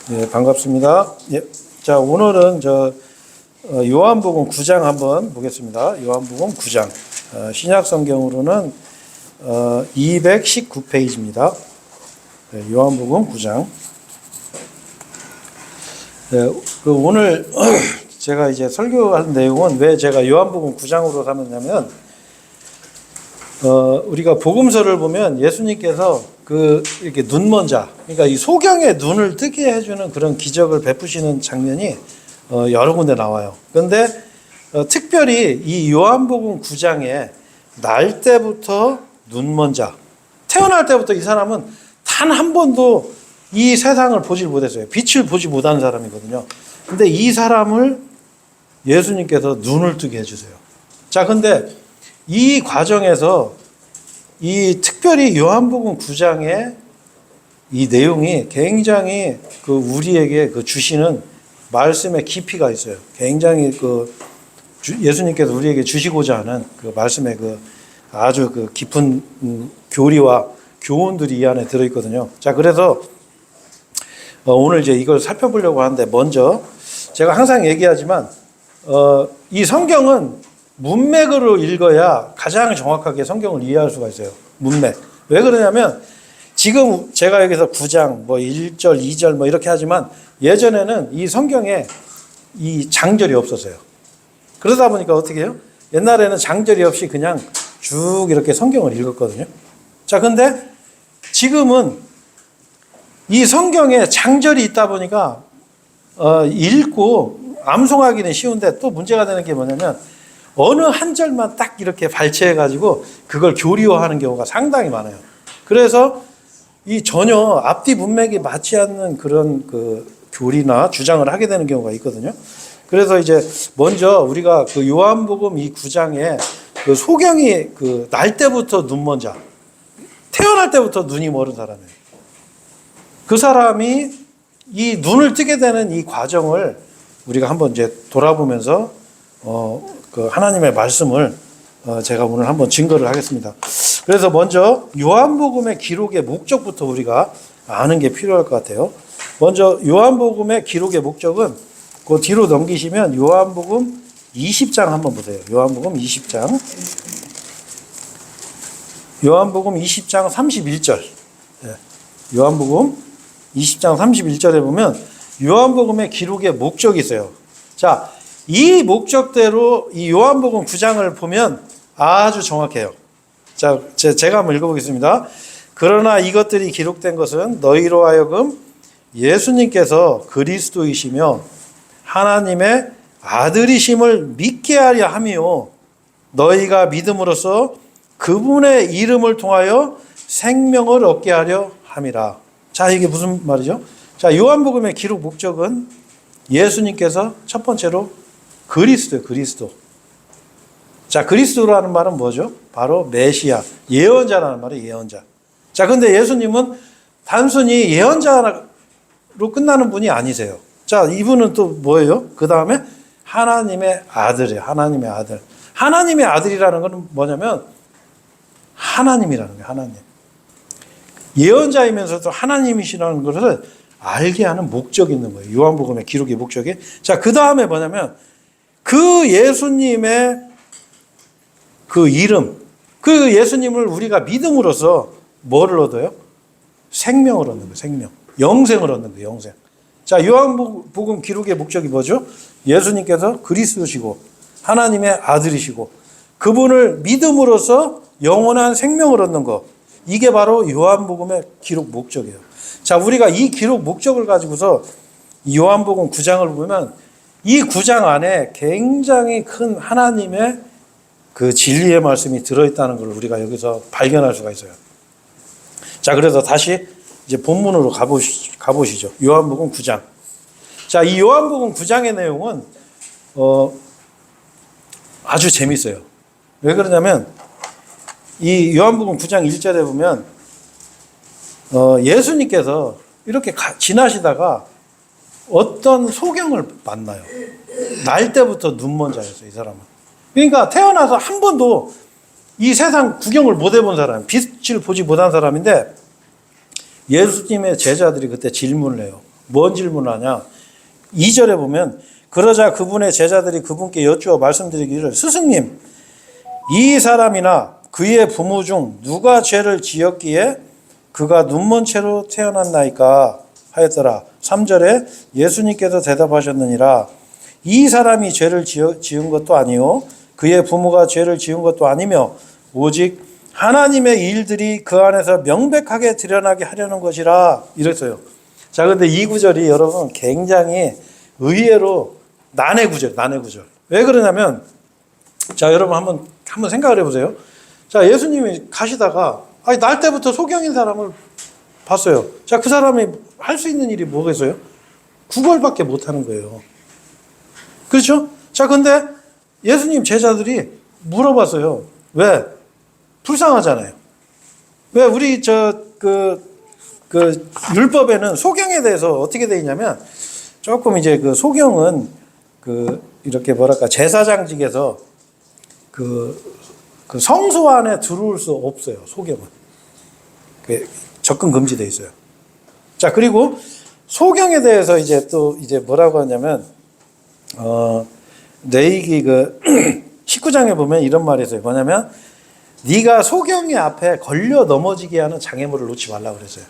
네, 반갑습니다. 예, 자, 오늘은 요한복음 9장 한번 보겠습니다. 요한복음 9장. 신약 성경으로는 219페이지입니다. 네, 요한복음 9장. 네, 오늘 제가 이제 설교할 내용은 왜 제가 요한복음 9장으로 삼았냐면, 우리가 복음서를 보면 예수님께서 이렇게 눈먼 자, 그러니까 이 소경의 눈을 뜨게 해주는 그런 기적을 베푸시는 장면이 여러 군데 나와요. 그런데 특별히 이 요한복음 9장에 날 때부터 눈먼 자, 태어날 때부터 이 사람은 단 한 번도 이 세상을 보질 못했어요. 빛을 보지 못한 사람이거든요. 근데 이 사람을 예수님께서 눈을 뜨게 해주세요. 자, 근데 이 과정에서 이 특별히 요한복음 9장의 이 내용이 굉장히 우리에게 주시는 말씀의 깊이가 있어요. 굉장히 예수님께서 우리에게 주시고자 하는 말씀의 아주 깊은 교리와 교훈들이 이 안에 들어있거든요. 자, 그래서 오늘 이제 이걸 살펴보려고 하는데, 먼저 제가 항상 얘기하지만 이 성경은 문맥으로 읽어야 가장 정확하게 성경을 이해할 수가 있어요. 문맥. 왜 그러냐면, 지금 제가 여기서 9장, 1절, 2절 이렇게 하지만, 예전에는 이 성경에 이 장절이 없었어요. 그러다 보니까 어떻게 해요? 옛날에는 장절이 없이 그냥 쭉 이렇게 성경을 읽었거든요. 자, 근데 지금은 이 성경에 장절이 있다 보니까 읽고 암송하기는 쉬운데, 또 문제가 되는 게 뭐냐면, 어느 한 절만 딱 이렇게 발췌해가지고 그걸 교리화하는 경우가 상당히 많아요. 그래서 이 전혀 앞뒤 문맥이 맞지 않는 그런 교리나 주장을 하게 되는 경우가 있거든요. 그래서 이제 먼저 우리가 요한복음 이 9장에 소경이 날 때부터 눈먼 자, 태어날 때부터 눈이 멀은 사람이에요. 그 사람이 이 눈을 뜨게 되는 이 과정을 우리가 한번 이제 돌아보면서 하나님의 말씀을 제가 오늘 한번 증거를 하겠습니다. 그래서 먼저 요한복음의 기록의 목적부터 우리가 아는 게 필요할 것 같아요. 먼저 요한복음의 기록의 목적은 그 뒤로 넘기시면 요한복음 20장 한번 보세요. 요한복음 20장. 요한복음 20장 31절. 요한복음 20장 31절에 보면 요한복음의 기록의 목적이 있어요. 자, 이 목적대로 이 요한복음 9장을 보면 아주 정확해요. 자, 제가 한번 읽어보겠습니다. 그러나 이것들이 기록된 것은 너희로 하여금 예수님께서 그리스도이시며 하나님의 아들이심을 믿게 하려 함이요, 너희가 믿음으로써 그분의 이름을 통하여 생명을 얻게 하려 함이라. 자, 이게 무슨 말이죠? 자, 요한복음의 기록 목적은 예수님께서 첫 번째로 그리스도예요. 그리스도. 자, 그리스도라는 말은 뭐죠? 바로 메시아, 예언자라는 말이에요. 예언자. 자, 근데 예수님은 단순히 예언자로 끝나는 분이 아니세요. 자, 이분은 또 뭐예요? 그 다음에 하나님의 아들이에요. 하나님의 아들. 하나님의 아들이라는 것은 뭐냐면 하나님이라는 거예요. 하나님. 예언자이면서도 하나님이시라는 것을 알게 하는 목적이 있는 거예요. 요한복음의 기록의 목적이. 자, 그 다음에 뭐냐면 그 예수님의 이름, 그 예수님을 우리가 믿음으로써 뭐를 얻어요? 생명을 얻는 거예요. 생명. 영생을 얻는 거예요. 영생. 자, 요한복음 기록의 목적이 뭐죠? 예수님께서 그리스도시고 하나님의 아들이시고 그분을 믿음으로써 영원한 생명을 얻는 것. 이게 바로 요한복음의 기록 목적이에요. 자, 우리가 이 기록 목적을 가지고서 요한복음 9장을 보면 이 9장 안에 굉장히 큰 하나님의 진리의 말씀이 들어있다는 걸 우리가 여기서 발견할 수가 있어요. 자, 그래서 다시 이제 본문으로 가보시죠. 요한복음 9장. 자, 이 요한복음 9장의 내용은 아주 재밌어요. 왜 그러냐면 이 요한복음 9장 1절에 보면 예수님께서 이렇게 지나시다가 어떤 소경을 만나요. 날 때부터 눈먼 자였어요, 이 사람은. 그러니까 태어나서 한 번도 이 세상 구경을 못 해본 사람, 빛을 보지 못한 사람인데 예수님의 제자들이 그때 질문을 해요. 뭔 질문하냐? 2절에 보면 그러자 그분의 제자들이 그분께 여쭈어 말씀드리기를 스승님, 이 사람이나 그의 부모 중 누가 죄를 지었기에 그가 눈먼 채로 태어났나이까 하였더라. 3절에 예수님께서 대답하셨느니라. 이 사람이 죄를 지은 것도 아니요 그의 부모가 죄를 지은 것도 아니며 오직 하나님의 일들이 그 안에서 명백하게 드러나게 하려는 것이라 이랬어요. 자, 근데 이 구절이 여러분 굉장히 의외로 난해 구절. 왜 그러냐면, 자, 여러분 한번 생각을 해보세요. 자, 예수님이 가시다가 날 때부터 소경인 사람을 봤어요. 자, 그 사람이 할 수 있는 일이 뭐겠어요? 구걸밖에 못 하는 거예요. 그렇죠? 자, 근데 예수님 제자들이 물어봤어요. 왜? 불쌍하잖아요. 왜? 우리 율법에는 소경에 대해서 어떻게 되어 있냐면, 조금 이제 그 소경은 이렇게 뭐랄까, 제사장직에서 그 성소 안에 들어올 수 없어요. 소경은. 접근 금지되어 있어요. 자, 그리고 소경에 대해서 이제 또 이제 뭐라고 하냐면, 레위기 19장에 보면 이런 말이 있어요. 뭐냐면, 네가 소경의 앞에 걸려 넘어지게 하는 장애물을 놓지 말라고 그랬어요.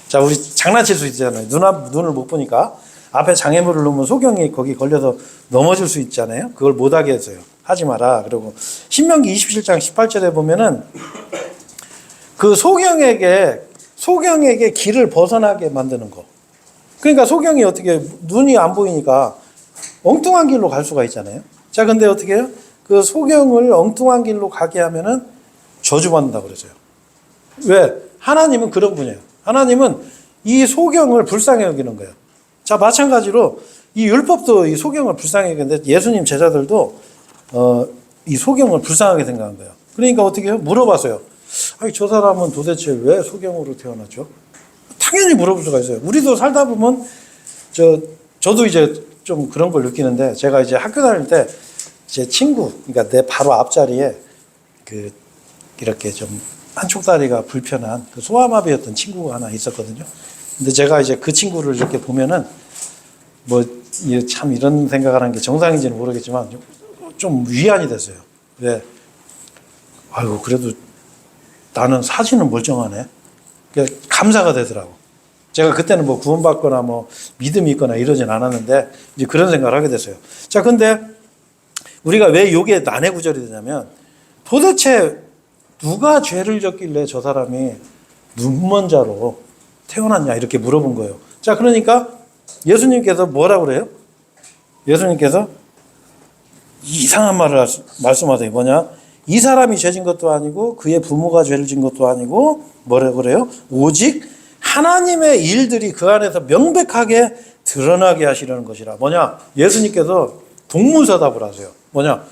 자, 우리 장난칠 수 있잖아요. 눈을 못 보니까 앞에 장애물을 놓으면 소경이 거기 걸려서 넘어질 수 있잖아요. 그걸 못하게 했어요. 하지 마라. 그리고 신명기 27장 18절에 보면은 그 소경에게 길을 벗어나게 만드는 거. 그러니까 소경이 어떻게 눈이 안 보이니까 엉뚱한 길로 갈 수가 있잖아요. 자, 근데 어떻게 해요? 그 소경을 엉뚱한 길로 가게 하면은 저주받는다고 그러죠. 왜? 하나님은 그런 분이에요. 하나님은 이 소경을 불쌍히 여기는 거예요. 자, 마찬가지로 이 율법도 이 소경을 불쌍히 여기는데 예수님 제자들도 이 소경을 불쌍하게 생각한 거예요. 그러니까 어떻게 해요? 물어봤어요. 저 사람은 도대체 왜 소경으로 태어났죠? 당연히 물어볼 수가 있어요. 우리도 살다 보면 저도 이제 좀 그런 걸 느끼는데, 제가 이제 학교 다닐 때 제 친구, 그러니까 내 바로 앞자리에 이렇게 좀 한쪽 다리가 불편한 소아마비였던 친구가 하나 있었거든요. 근데 제가 이제 그 친구를 이렇게 보면은 참 이런 생각을 하는 게 정상인지는 모르겠지만 좀 위안이 됐어요. 왜? 아이고, 그래도 나는 사진은 멀쩡하네. 감사가 되더라고. 제가 그때는 구원받거나 믿음이 있거나 이러진 않았는데 이제 그런 생각을 하게 됐어요. 자, 근데 우리가 왜 이게 난해 구절이 되냐면, 도대체 누가 죄를 졌길래 저 사람이 눈먼 자로 태어났냐 이렇게 물어본 거예요. 자, 그러니까 예수님께서 뭐라고 그래요? 예수님께서 이상한 말을 말씀하세요. 뭐냐? 이 사람이 죄진 것도 아니고 그의 부모가 죄를 진 것도 아니고 뭐라고 그래요? 오직 하나님의 일들이 그 안에서 명백하게 드러나게 하시려는 것이라. 뭐냐? 예수님께서 동문서답을 하세요. 뭐냐?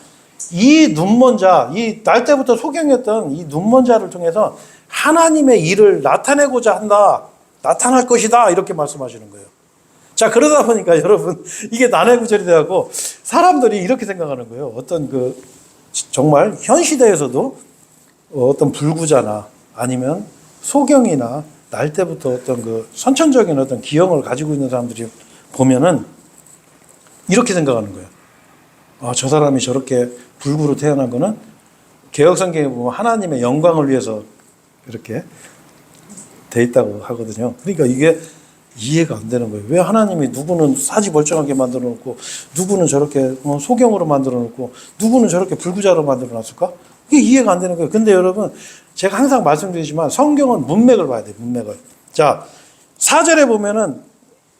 이 눈먼 자, 날 때부터 소경이었던 이 눈먼 자를 통해서 하나님의 일을 나타내고자 한다. 나타날 것이다. 이렇게 말씀하시는 거예요. 자, 그러다 보니까 여러분, 이게 난해 구절이 돼갖고 사람들이 이렇게 생각하는 거예요. 어떤 정말 현 시대에서도 어떤 불구자나 아니면 소경이나 날 때부터 어떤 선천적인 어떤 기형을 가지고 있는 사람들이 보면은 이렇게 생각하는 거예요. 저 사람이 저렇게 불구로 태어난 거는 개혁성경에 보면 하나님의 영광을 위해서 이렇게 돼 있다고 하거든요. 그러니까 이게 이해가 안 되는 거예요. 왜 하나님이 누구는 사지 멀쩡하게 만들어 놓고 누구는 저렇게 소경으로 만들어 놓고 누구는 저렇게 불구자로 만들어 놨을까? 이게 이해가 안 되는 거예요. 근데 여러분, 제가 항상 말씀드리지만 성경은 문맥을 봐야 돼요. 문맥을. 자, 4절에 보면은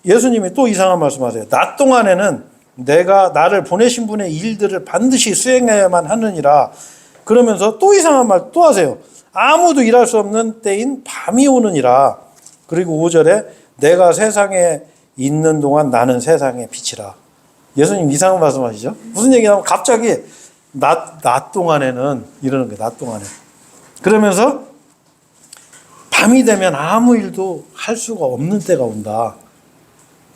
예수님이 또 이상한 말씀하세요. 낮 동안에는 내가 나를 보내신 분의 일들을 반드시 수행해야만 하느니라. 그러면서 또 이상한 말 또 하세요. 아무도 일할 수 없는 때인 밤이 오느니라. 그리고 5절에 내가 세상에 있는 동안 나는 세상의 빛이라. 예수님 이상한 말씀하시죠? 무슨 얘기냐면 갑자기 낮 동안에는 이러는 거예요. 낮 동안에. 그러면서 밤이 되면 아무 일도 할 수가 없는 때가 온다.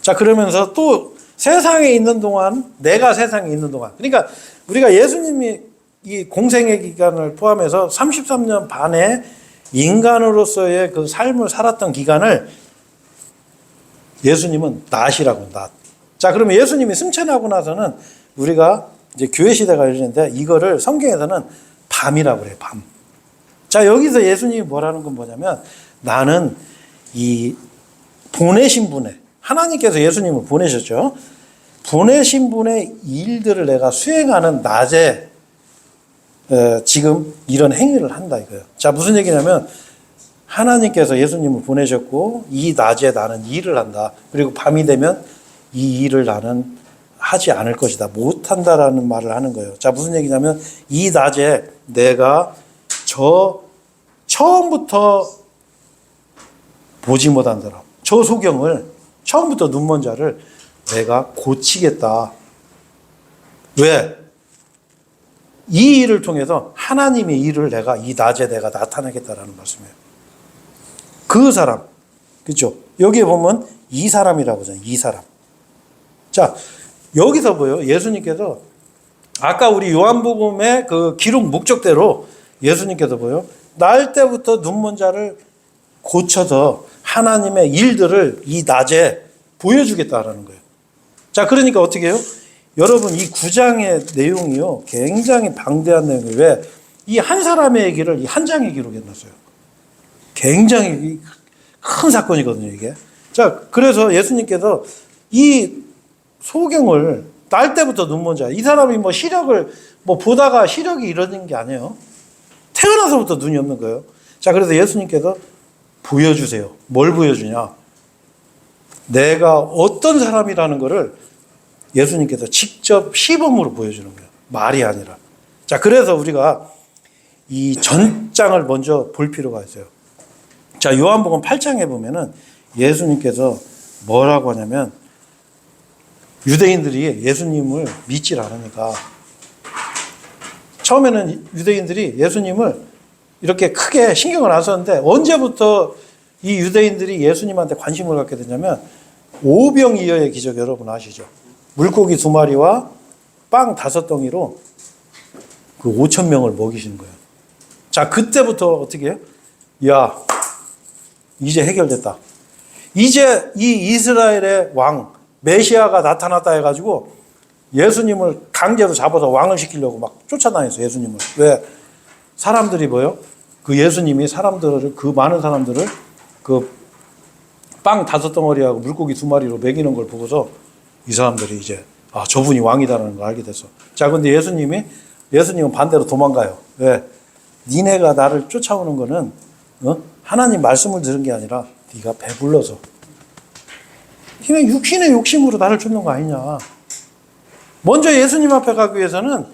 자, 그러면서 또 세상에 있는 동안, 내가 세상에 있는 동안. 그러니까 우리가 예수님이 이 공생의 기간을 포함해서 33년 반의 인간으로서의 그 삶을 살았던 기간을 예수님은 낫이라고, 낫. 자, 그러면 예수님이 승천하고 나서는 우리가 이제 교회 시대가 이러는데 이거를 성경에서는 밤이라고 그래요, 밤. 자, 여기서 예수님이 뭐라는 건 뭐냐면 나는 이 보내신 분의, 하나님께서 예수님을 보내셨죠. 보내신 분의 일들을 내가 수행하는 낮에 지금 이런 행위를 한다 이거예요. 자, 무슨 얘기냐면 하나님께서 예수님을 보내셨고 이 낮에 나는 일을 한다. 그리고 밤이 되면 이 일을 나는 하지 않을 것이다. 못한다라는 말을 하는 거예요. 자, 무슨 얘기냐면 이 낮에 내가 처음부터 보지 못한 사람, 저 소경을 처음부터 눈먼 자를 내가 고치겠다. 왜? 이 일을 통해서 하나님의 일을 내가 이 낮에 내가 나타내겠다라는 말씀이에요. 그 사람, 그렇죠? 여기에 보면 이 사람이라고 하잖아요. 이 사람. 자, 여기서 보여. 예수님께서 아까 우리 요한복음의 그 기록 목적대로 예수님께서 보여. 날 때부터 눈먼 자를 고쳐서 하나님의 일들을 이 낮에 보여주겠다라는 거예요. 자, 그러니까 어떻게 해요? 여러분, 이 9장의 내용이요, 굉장히 방대한 내용이에요. 왜? 이 한 사람의 얘기를 이 한 장에 기록해놨어요. 굉장히 큰 사건이거든요, 이게. 자, 그래서 예수님께서 이 소경을 날 때부터 눈먼 자, 이 사람이 뭐 시력을 보다가 시력이 이러는 게 아니에요. 태어나서부터 눈이 없는 거예요. 자, 그래서 예수님께서 보여주세요. 뭘 보여주냐? 내가 어떤 사람이라는 거를 예수님께서 직접 시범으로 보여주는 거예요. 말이 아니라. 자, 그래서 우리가 이 전장을 먼저 볼 필요가 있어요. 자, 요한복음 8장에 보면은 예수님께서 뭐라고 하냐면 유대인들이 예수님을 믿질 않으니까 처음에는 유대인들이 예수님을 이렇게 크게 신경을 안 썼는데 언제부터 이 유대인들이 예수님한테 관심을 갖게 되냐면 오병이어의 기적 여러분 아시죠? 물고기 2마리와 빵 5덩이로 그 5,000명을 먹이시는 거예요. 자, 그때부터 어떻게 해요? 야, 이제 해결됐다. 이제 이 이스라엘의 왕 메시아가 나타났다 해가지고 예수님을 강제로 잡아서 왕을 시키려고 막 쫓아다녔어요. 예수님을. 왜? 사람들이 뭐요? 그 예수님이 사람들을, 그 많은 사람들을 그 빵 5덩어리하고 물고기 2마리로 먹이는 걸 보고서 이 사람들이 이제 저분이 왕이다라는 걸 알게 됐어. 자, 근데 예수님은 반대로 도망가요. 왜? 니네가 나를 쫓아오는 거는 하나님 말씀을 들은 게 아니라 네가 배불러서 그냥 육신의 욕심으로 나를 쫓는 거 아니냐. 먼저 예수님 앞에 가기 위해서는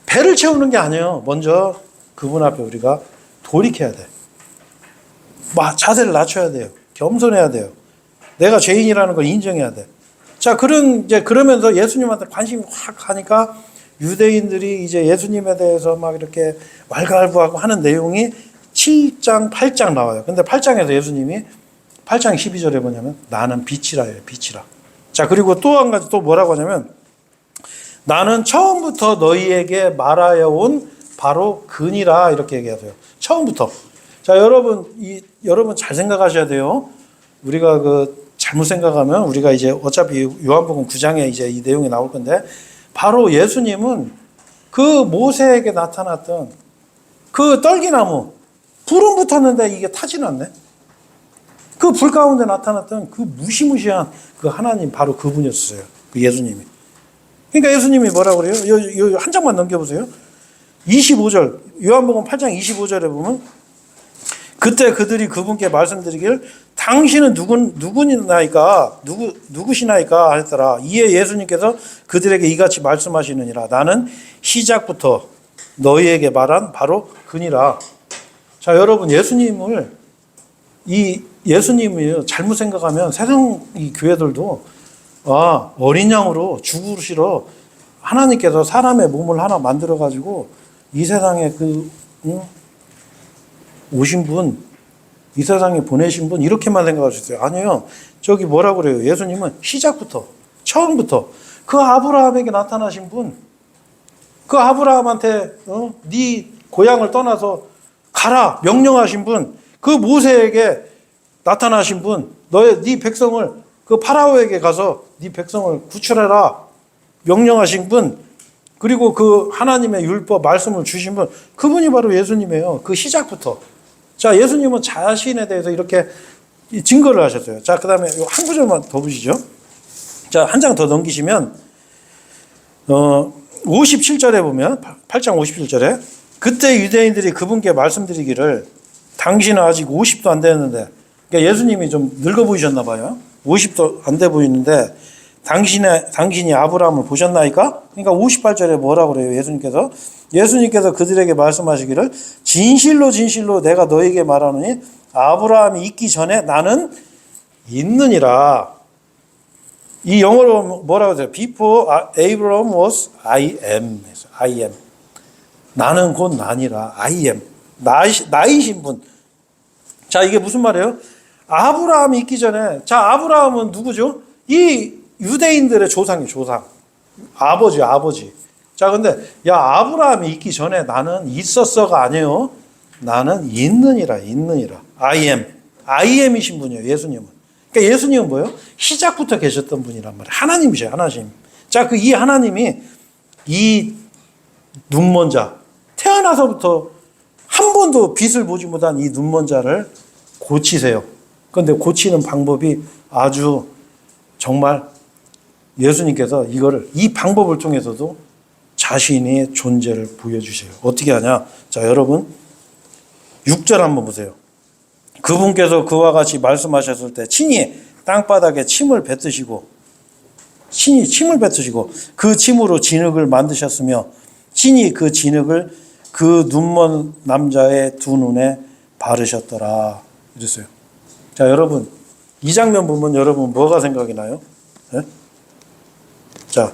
배를 채우는 게 아니에요. 먼저 그분 앞에 우리가 돌이켜야 돼. 자세를 낮춰야 돼요. 겸손해야 돼요. 내가 죄인이라는 걸 인정해야 돼. 자, 그러면서 예수님한테 관심이 확 가니까 유대인들이 이제 예수님에 대해서 막 이렇게 왈가왈부하고 하는 내용이 7장, 8장 나와요. 근데 8장에서 예수님이 8장 12절에 뭐냐면 나는 빛이라예요. 빛이라. 자, 그리고 또 한 가지 또 뭐라고 하냐면 나는 처음부터 너희에게 말하여 온 바로 근이라 이렇게 얘기하세요. 처음부터. 자, 여러분 잘 생각하셔야 돼요. 우리가 잘못 생각하면 우리가 이제 어차피 요한복음 9장에 이제 이 내용이 나올 건데 바로 예수님은 그 모세에게 나타났던 그 떨기나무 불은 붙었는데 이게 타진 않네. 그 불 가운데 나타났던 그 무시무시한 그 하나님 바로 그분이었어요. 그 예수님이. 그러니까 예수님이 뭐라고 그래요? 한 장만 넘겨보세요. 25절 요한복음 8장 25절에 보면 그때 그들이 그분께 말씀드리길 당신은 누구시나이까 하였더라. 이에 예수님께서 그들에게 이같이 말씀하시느니라. 나는 시작부터 너희에게 말한 바로 그니라. 자, 여러분 예수님이 잘못 생각하면 세상 이 교회들도 어린 양으로 죽으시러 하나님께서 사람의 몸을 하나 만들어 가지고 이 세상에 오신 분, 이 세상에 보내신 분 이렇게만 생각하셨어요. 아니에요. 저기 뭐라고 그래요? 예수님은 시작부터 처음부터 그 아브라함에게 나타나신 분, 그 아브라함한테 네 고향을 떠나서 가라 명령하신 분, 그 모세에게 나타나신 분, 네 백성을 그 파라오에게 가서 네 백성을 구출해라 명령하신 분, 그리고 그 하나님의 율법 말씀을 주신 분, 그분이 바로 예수님이에요. 그 시작부터. 자, 예수님은 자신에 대해서 이렇게 증거를 하셨어요. 자, 그 다음에 한 구절만 더 보시죠. 자, 한 장 더 넘기시면 57절에 보면 8장 57절에 그때 유대인들이 그분께 말씀드리기를 당신은 아직 50도 안 되었는데, 그러니까 예수님이 좀 늙어 보이셨나 봐요. 50도 안 돼 보이는데 당신이 아브라함을 보셨나이까? 그러니까 58절에 뭐라고 그래요? 예수님께서 그들에게 말씀하시기를 진실로 진실로 내가 너에게 말하노니 아브라함이 있기 전에 나는 있느니라. 이 영어로 뭐라고 하세요? Before Abraham was I am. I am. 나는 곧 나니라. I am. 나이신 분. 자, 이게 무슨 말이에요? 아브라함이 있기 전에, 자, 아브라함은 누구죠? 이 유대인들의 조상이에요, 조상. 아버지. 자, 근데, 야, 아브라함이 있기 전에 나는 있었어가 아니에요. 나는 있느니라. I am. I am이신 분이에요, 예수님은. 그러니까 예수님은 뭐예요? 시작부터 계셨던 분이란 말이에요. 하나님이세요, 하나님. 자, 이 하나님이 이 눈먼 자, 태어나서부터 한 번도 빛을 보지 못한 이 눈먼 자를 고치세요. 그런데 고치는 방법이 아주 정말 예수님께서 이 방법을 통해서도 자신의 존재를 보여주세요. 어떻게 하냐? 자, 여러분 6절 한번 보세요. 그분께서 그와 같이 말씀하셨을 때 친히 땅바닥에 침을 뱉으시고 그 침으로 진흙을 만드셨으며 친히 그 진흙을 그 눈먼 남자의 두 눈에 바르셨더라. 이랬어요. 자, 여러분 이 장면 보면 여러분 뭐가 생각이 나요? 네? 자,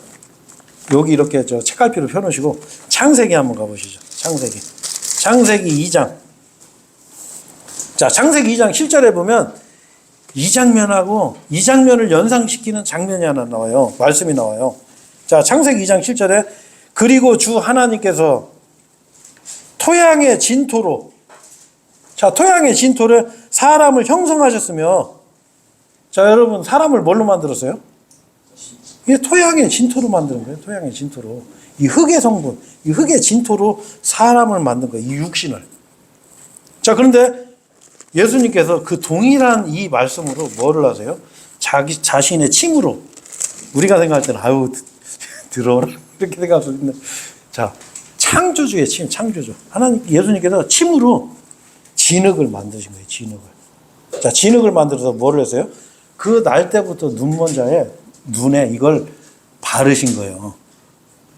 여기 이렇게 책갈피로 펴놓으시고 창세기 한번 가보시죠. 창세기 2장. 자, 창세기 2장 7절에 보면 이 장면하고 이 장면을 연상시키는 장면이 하나 나와요. 말씀이 나와요. 자, 창세기 2장 7절에 그리고 주 하나님께서 토양의 진토로, 자, 토양의 진토를 사람을 형성하셨으며, 자, 여러분 사람을 뭘로 만들었어요? 이게 토양의 진토로 만드는 거예요. 토양의 진토로. 이 흙의 성분, 이 흙의 진토로 사람을 만든 거예요. 이 육신을. 자, 그런데 예수님께서 그 동일한 이 말씀으로 뭐를 하세요? 자신의 침으로. 우리가 생각할 때는 아유 들어오라 이렇게 생각할 수 있는데, 자, 창조주의 침, 창조주. 예수님께서 침으로 진흙을 만드신 거예요. 진흙을. 자, 진흙을 만들어서 뭐를 했어요? 그 날 때부터 눈먼 자의 눈에 이걸 바르신 거예요.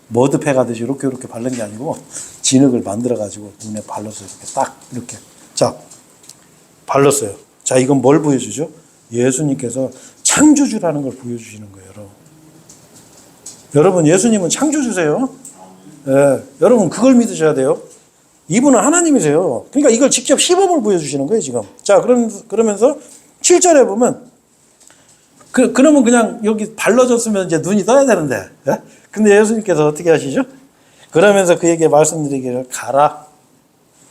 머드팩 하듯이 이렇게 바른 게 아니고 진흙을 만들어 가지고 눈에 발랐어요. 이렇게 딱 이렇게. 자, 발랐어요. 자, 이건 뭘 보여주죠? 예수님께서 창조주라는 걸 보여주시는 거예요, 여러분. 여러분, 예수님은 창조주세요. 예, 여러분 그걸 믿으셔야 돼요. 이분은 하나님이세요. 그러니까 이걸 직접 시범을 보여주시는 거예요, 지금. 자, 그러면서 7절에 보면 그러면 그냥 여기 발라줬으면 이제 눈이 떠야 되는데, 예? 근데 예수님께서 어떻게 하시죠? 그러면서 그에게 말씀드리기를 가라.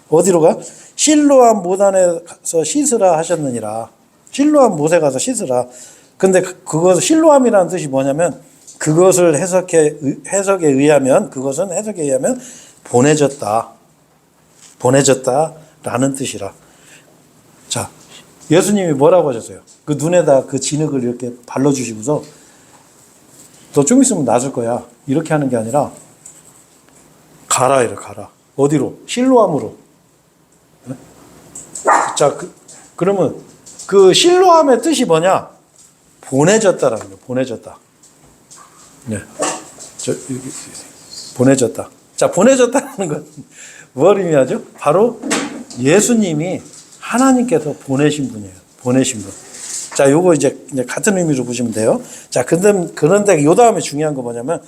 어디로 가? 실로암 못안에 가서 씻으라 하셨느니라. 실로암 못에 가서 씻으라. 근데 그것을 실로암이라는 뜻이 뭐냐면 그것을 해석에 의하면 보내졌다라는 뜻이라. 자, 예수님이 뭐라고 하셨어요? 그 눈에다 그 진흙을 이렇게 발라주시고서 너 좀 있으면 나을 거야. 이렇게 하는 게 아니라 가라 이래, 가라. 어디로? 실로암으로. 자, 그러면 그 실로암의 뜻이 뭐냐? 보내졌다라는 거예요. 보내졌다. 네. 보내졌다. 자, 보내졌다는 건 뭘 의미하죠? 바로 예수님이 하나님께서 보내신 분이에요. 보내신 분. 자, 요거 이제 같은 의미로 보시면 돼요. 자, 그런데 요 다음에 중요한 거 뭐냐면,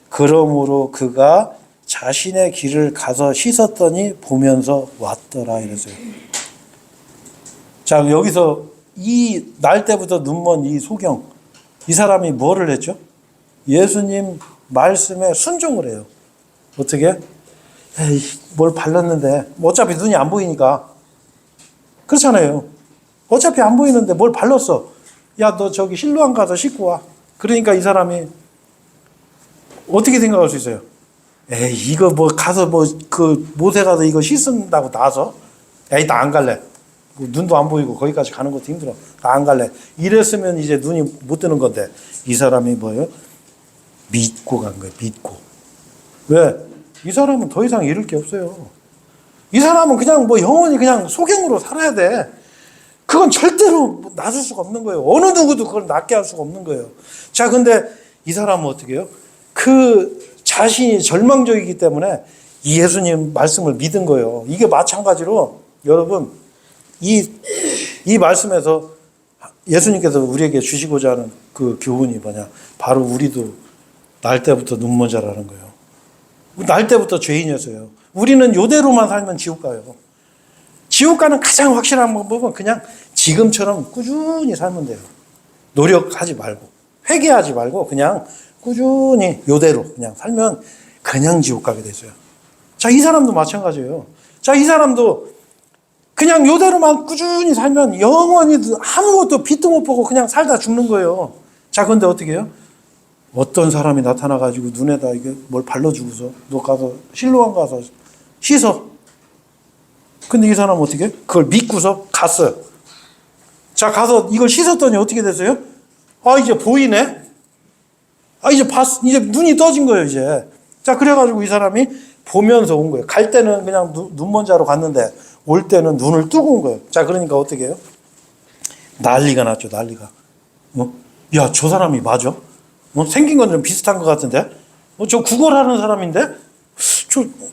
그러므로 그가 자신의 길을 가서 씻었더니 보면서 왔더라 이랬어요. 자, 여기서 이 날 때부터 눈먼 이 소경, 이 사람이 뭐를 했죠? 예수님 말씀에 순종을 해요. 어떻게? 에이, 뭘 발랐는데 어차피 눈이 안 보이니까. 그렇잖아요. 어차피 안 보이는데 뭘 발랐어. 야, 너 저기 실로암 가서 씻고 와. 그러니까 이 사람이 어떻게 생각할 수 있어요? 에이, 이거 뭐 가서 뭐 그 못에 가서 이거 씻는다고 나서? 에이, 나 안 갈래. 뭐 눈도 안 보이고 거기까지 가는 것도 힘들어. 나 안 갈래. 이랬으면 이제 눈이 못 뜨는 건데 이 사람이 뭐예요? 믿고 간 거예요. 믿고. 왜? 이 사람은 더 이상 잃을 게 없어요. 이 사람은 그냥 뭐 영원히 그냥 소경으로 살아야 돼. 그건 절대로 놔줄 수가 없는 거예요. 어느 누구도 그걸 낫게 할 수가 없는 거예요. 자, 근데 이 사람은 어떻게 해요? 그 자신이 절망적이기 때문에 이 예수님 말씀을 믿은 거예요. 이게 마찬가지로 여러분 이 말씀에서 예수님께서 우리에게 주시고자 하는 그 교훈이 뭐냐? 바로 우리도 날 때부터 눈먼 자라는 거예요. 날 때부터 죄인이었어요. 우리는 요대로만 살면 지옥 가요. 지옥 가는 가장 확실한 방법은 그냥 지금처럼 꾸준히 살면 돼요. 노력하지 말고 회개하지 말고 그냥 꾸준히 요대로 그냥 살면 그냥 지옥 가게 되죠. 자, 이 사람도 마찬가지예요. 자, 이 사람도 그냥 요대로만 꾸준히 살면 영원히 아무것도 빛도 못 보고 그냥 살다 죽는 거예요. 자, 근데 어떻게 해요? 어떤 사람이 나타나가지고 눈에다 이게 뭘 발라주고서 너 가서 실로암 가서 씻어. 근데 이 사람은 어떻게? 그걸 믿고서 갔어요. 자, 가서 이걸 씻었더니 어떻게 됐어요? 아, 이제 보이네? 아, 이제 눈이 떠진 거예요, 이제. 자, 그래가지고 이 사람이 보면서 온 거예요. 갈 때는 그냥 눈먼 자로 갔는데 올 때는 눈을 뜨고 온 거예요. 자, 그러니까 어떻게 해요? 난리가 났죠, 난리가. 야, 저 사람이 맞아? 생긴 건 좀 비슷한 것 같은데? 저 구걸하는 사람인데?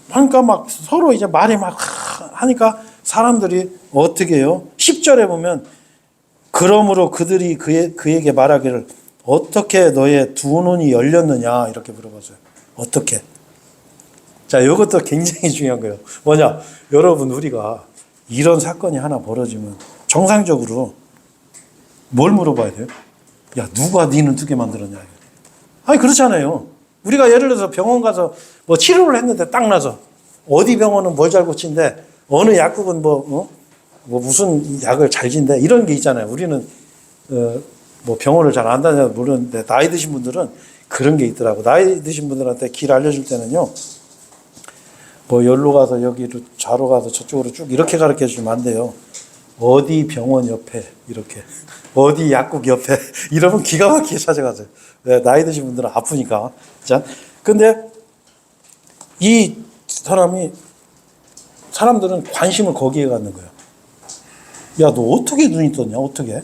하니까 막 서로 이제 말이 막 하니까 사람들이 어떻게 해요? 10절에 보면 그러므로 그들이 그에게 말하기를 어떻게 너의 두 눈이 열렸느냐 이렇게 물어봤어요. 어떻게? 자, 이것도 굉장히 중요한 거예요. 뭐냐? 여러분, 우리가 이런 사건이 하나 벌어지면 정상적으로 뭘 물어봐야 돼요? 야, 누가 네 눈 뜨게 만들었냐? 아니, 그렇잖아요. 우리가 예를 들어서 병원 가서 뭐 치료를 했는데 딱 나서 어디 병원은 뭘 잘 고친데 어느 약국은 뭐 무슨 약을 잘 진대 이런 게 있잖아요. 우리는 뭐 병원을 잘 안 다녀서 모르는데 나이 드신 분들은 그런 게 있더라고. 나이 드신 분들한테 길 알려줄 때는요. 뭐 여기로 가서 여기로 좌로 가서 저쪽으로 쭉 이렇게 가르쳐 주면 안 돼요. 어디 병원 옆에 이렇게 어디 약국 옆에 이러면 기가 막히게 찾아가세요. 네, 나이 드신 분들은 아프니까. 자, 근데 이 사람들은 관심을 거기에 갖는 거예요. 야, 너 어떻게 눈이 떴냐? 어떻게?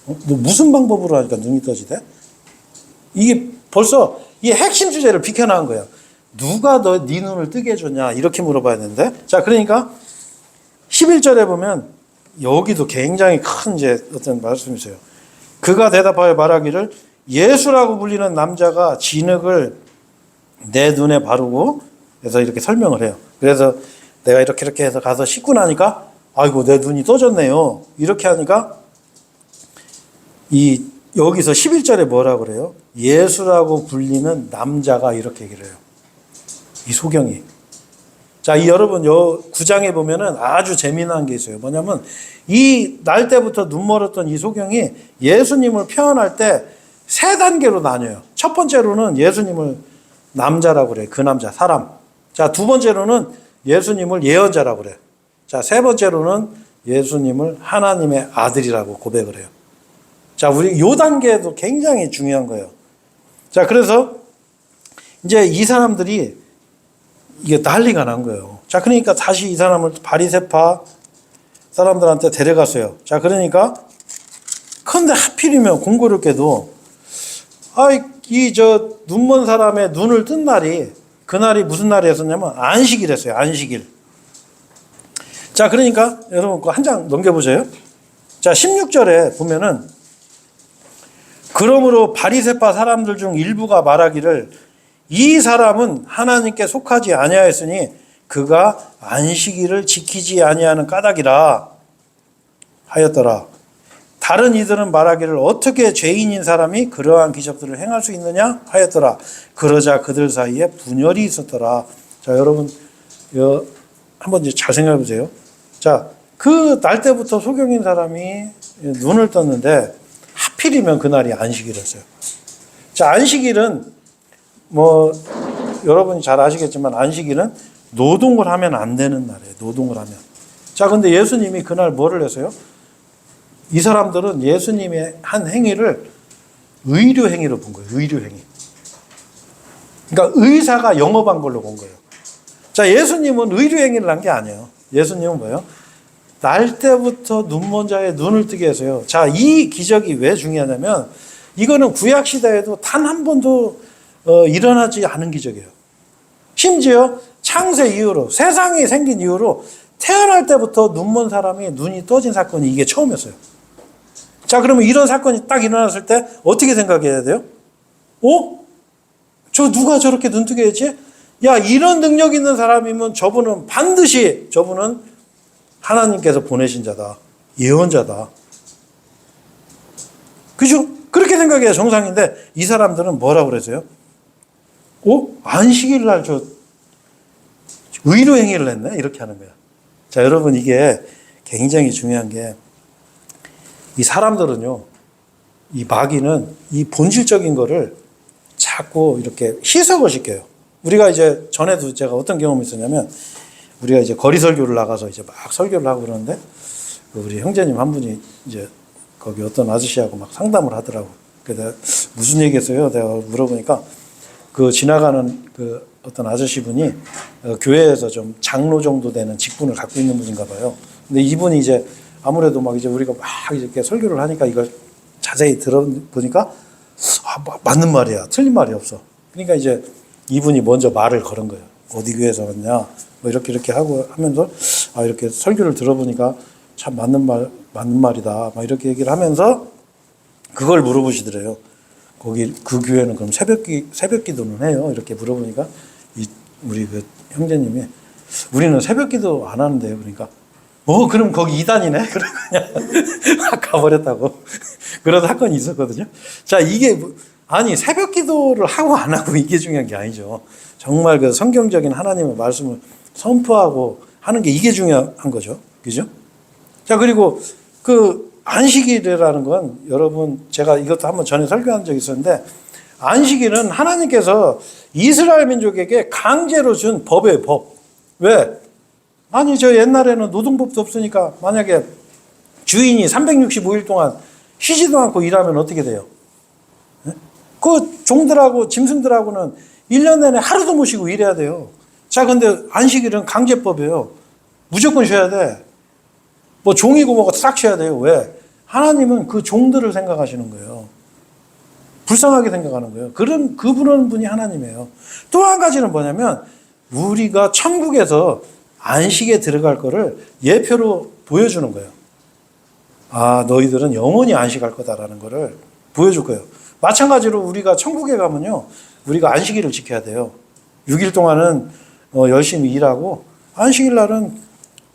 너 무슨 방법으로 하니까 눈이 떠지대? 이게 벌써 이 핵심 주제를 비켜나간 거예요. 누가 네 눈을 뜨게 해줬냐? 이렇게 물어봐야 되는데. 자, 그러니까 11절에 보면 여기도 굉장히 큰 이제 어떤 말씀이 있어요. 그가 대답하여 말하기를 예수라고 불리는 남자가 진흙을 내 눈에 바르고 그래서 이렇게 설명을 해요. 그래서 내가 이렇게 해서 가서 씻고 나니까 아이고 내 눈이 떠졌네요. 이렇게 하니까 여기서 11절에 뭐라 그래요? 예수라고 불리는 남자가 이렇게 얘기를 해요. 이 소경이. 자, 여러분, 9장에 보면은 아주 재미난 게 있어요. 뭐냐면, 이 날 때부터 눈 멀었던 이 소경이 예수님을 표현할 때 세 단계로 나뉘어요. 첫 번째로는 예수님을 남자라고 그래요. 그 남자, 사람. 자, 두 번째로는 예수님을 예언자라고 그래요. 자, 세 번째로는 예수님을 하나님의 아들이라고 고백을 해요. 자, 우리 요 단계도 굉장히 중요한 거예요. 자, 그래서 이제 이 사람들이 이게 난리가 난 거예요. 자, 그러니까 다시 이 사람을 바리새파 사람들한테 데려갔어요. 자, 그러니까 근데 하필이면 공교롭게도 눈먼 사람의 눈을 뜬 날이 그날이 무슨 날이었었냐면 안식일이었어요. 안식일. 자, 그러니까 여러분 한 장 넘겨보세요. 자, 16절에 보면은 그러므로 바리새파 사람들 중 일부가 말하기를 이 사람은 하나님께 속하지 아니하였으니 그가 안식일을 지키지 아니하는 까닭이라 하였더라. 다른 이들은 말하기를 어떻게 죄인인 사람이 그러한 기적들을 행할 수 있느냐 하였더라. 그러자 그들 사이에 분열이 있었더라. 자, 여러분 한번 이제 잘 생각해 보세요. 자, 그 날 때부터 소경인 사람이 눈을 떴는데 하필이면 그날이 안식일이었어요. 자, 안식일은 뭐 여러분이 잘 아시겠지만 안식일은 노동을 하면 안 되는 날이에요. 노동을 하면. 자, 근데 예수님이 그날 뭐를 했어요? 이 사람들은 예수님의 한 행위를 의료 행위로 본 거예요. 의료 행위. 그러니까 의사가 영업한 걸로 본 거예요. 자, 예수님은 의료 행위를 한 게 아니에요. 예수님은 뭐예요? 날 때부터 눈먼 자의 눈을 뜨게 해서요. 자, 이 기적이 왜 중요하냐면 이거는 구약 시대에도 단 한 번도 일어나지 않은 기적이에요. 심지어 창세 이후로 세상이 생긴 이후로 태어날 때부터 눈먼 사람이 눈이 떠진 사건이 이게 처음이었어요. 자, 그러면 이런 사건이 딱 일어났을 때 어떻게 생각해야 돼요? 저 누가 저렇게 눈 뜨게 했지? 야, 이런 능력 있는 사람이면 저분은 반드시 저분은 하나님께서 보내신 자다. 예언자다. 그죠? 그렇게 생각해야 정상인데 이 사람들은 뭐라고 그러세요? 안식일 날 저 의료 행위를 했네? 이렇게 하는 거야. 자, 여러분 이게 굉장히 중요한 게 이 사람들은요, 이 마귀는 이 본질적인 거를 자꾸 이렇게 희석을 시켜요. 우리가 이제 전에도 제가 어떤 경험이 있었냐면 우리가 이제 거리 설교를 나가서 이제 막 설교를 하고 그러는데 우리 형제님 한 분이 이제 거기 어떤 아저씨하고 막 상담을 하더라고. 그래서 내가 무슨 얘기했어요? 내가 물어보니까 그 지나가는 그 어떤 아저씨 분이 교회에서 좀 장로 정도 되는 직분을 갖고 있는 분인가 봐요. 근데 이분이 이제 아무래도 막 이제 우리가 막 이렇게 설교를 하니까 이걸 자세히 들어보니까 맞는 말이야. 틀린 말이 없어. 그러니까 이제 이분이 먼저 말을 걸은 거예요. 어디 교회에서 왔냐? 뭐 이렇게 하고 하면서 이렇게 설교를 들어보니까 참 맞는 말이다. 막 이렇게 얘기를 하면서 그걸 물어보시더래요. 거기 그 교회는 그럼 새벽 기도는 해요? 이렇게 물어보니까 우리 그 형제님이 우리는 새벽 기도 안 하는데요. 그러니까 그럼 거기 이단이네? 그러고 그냥 가버렸다고. 그런 사건이 있었거든요. 자, 이게 아니 새벽 기도를 하고 안 하고 이게 중요한 게 아니죠. 정말 그 성경적인 하나님의 말씀을 선포하고 하는 게 이게 중요한 거죠. 그죠? 자, 그리고 그 안식일이라는 건 여러분 제가 이것도 한번 전에 설교한 적이 있었는데 안식일은 하나님께서 이스라엘 민족에게 강제로 준 법이에요. 법. 왜? 아니 저 옛날에는 노동법도 없으니까 만약에 주인이 365일 동안 쉬지도 않고 일하면 어떻게 돼요? 그 종들하고 짐승들하고는 1년 내내 하루도 못 쉬고 일해야 돼요. 자, 근데 안식일은 강제법이에요. 무조건 쉬어야 돼. 뭐 종이고 뭐고 싹 쉬어야 돼요. 왜? 하나님은 그 종들을 생각하시는 거예요. 불쌍하게 생각하는 거예요. 그분은 분이 하나님이에요. 또 한 가지는 뭐냐면 우리가 천국에서 안식에 들어갈 거를 예표로 보여주는 거예요. 너희들은 영원히 안식할 거다라는 거를 보여줄 거예요. 마찬가지로 우리가 천국에 가면요, 우리가 안식일을 지켜야 돼요. 6일 동안은 열심히 일하고 안식일 날은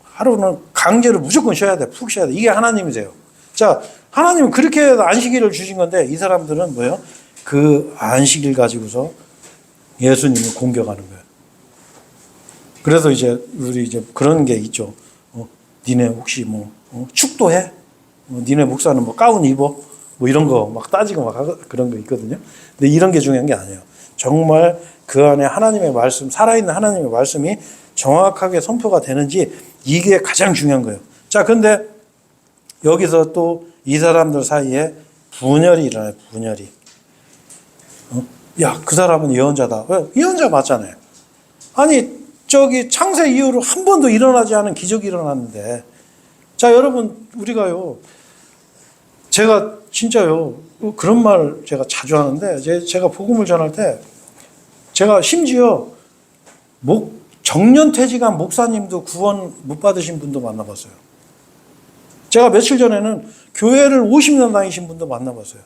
하루는 강제로 무조건 쉬어야 돼. 푹 쉬어야 돼. 이게 하나님이세요. 자, 하나님은 그렇게 해서 안식일을 주신 건데 이 사람들은 뭐예요? 그 안식일 가지고서 예수님을 공격하는 거예요. 그래서 이제 우리 이제 그런 게 있죠. 니네 혹시 축도해? 니네 목사는 뭐 가운 입어? 뭐 이런 거 막 따지고 막 그런 거 있거든요. 근데 이런 게 중요한 게 아니에요. 정말 그 안에 하나님의 말씀, 살아있는 하나님의 말씀이 정확하게 선포가 되는지 이게 가장 중요한 거예요. 자, 근데 여기서 또 이 사람들 사이에 분열이 일어나요. 분열이. 야, 그 사람은 예언자다. 왜? 예언자 맞잖아요. 아니 저기 창세 이후로 한 번도 일어나지 않은 기적이 일어났는데, 자, 여러분 우리가요, 제가 진짜요 그런 말 제가 자주 하는데 제가 복음을 전할 때 제가 심지어 정년퇴직한 목사님도 구원 못 받으신 분도 만나봤어요. 제가 며칠 전에는 교회를 50년 다니신 분도 만나봤어요.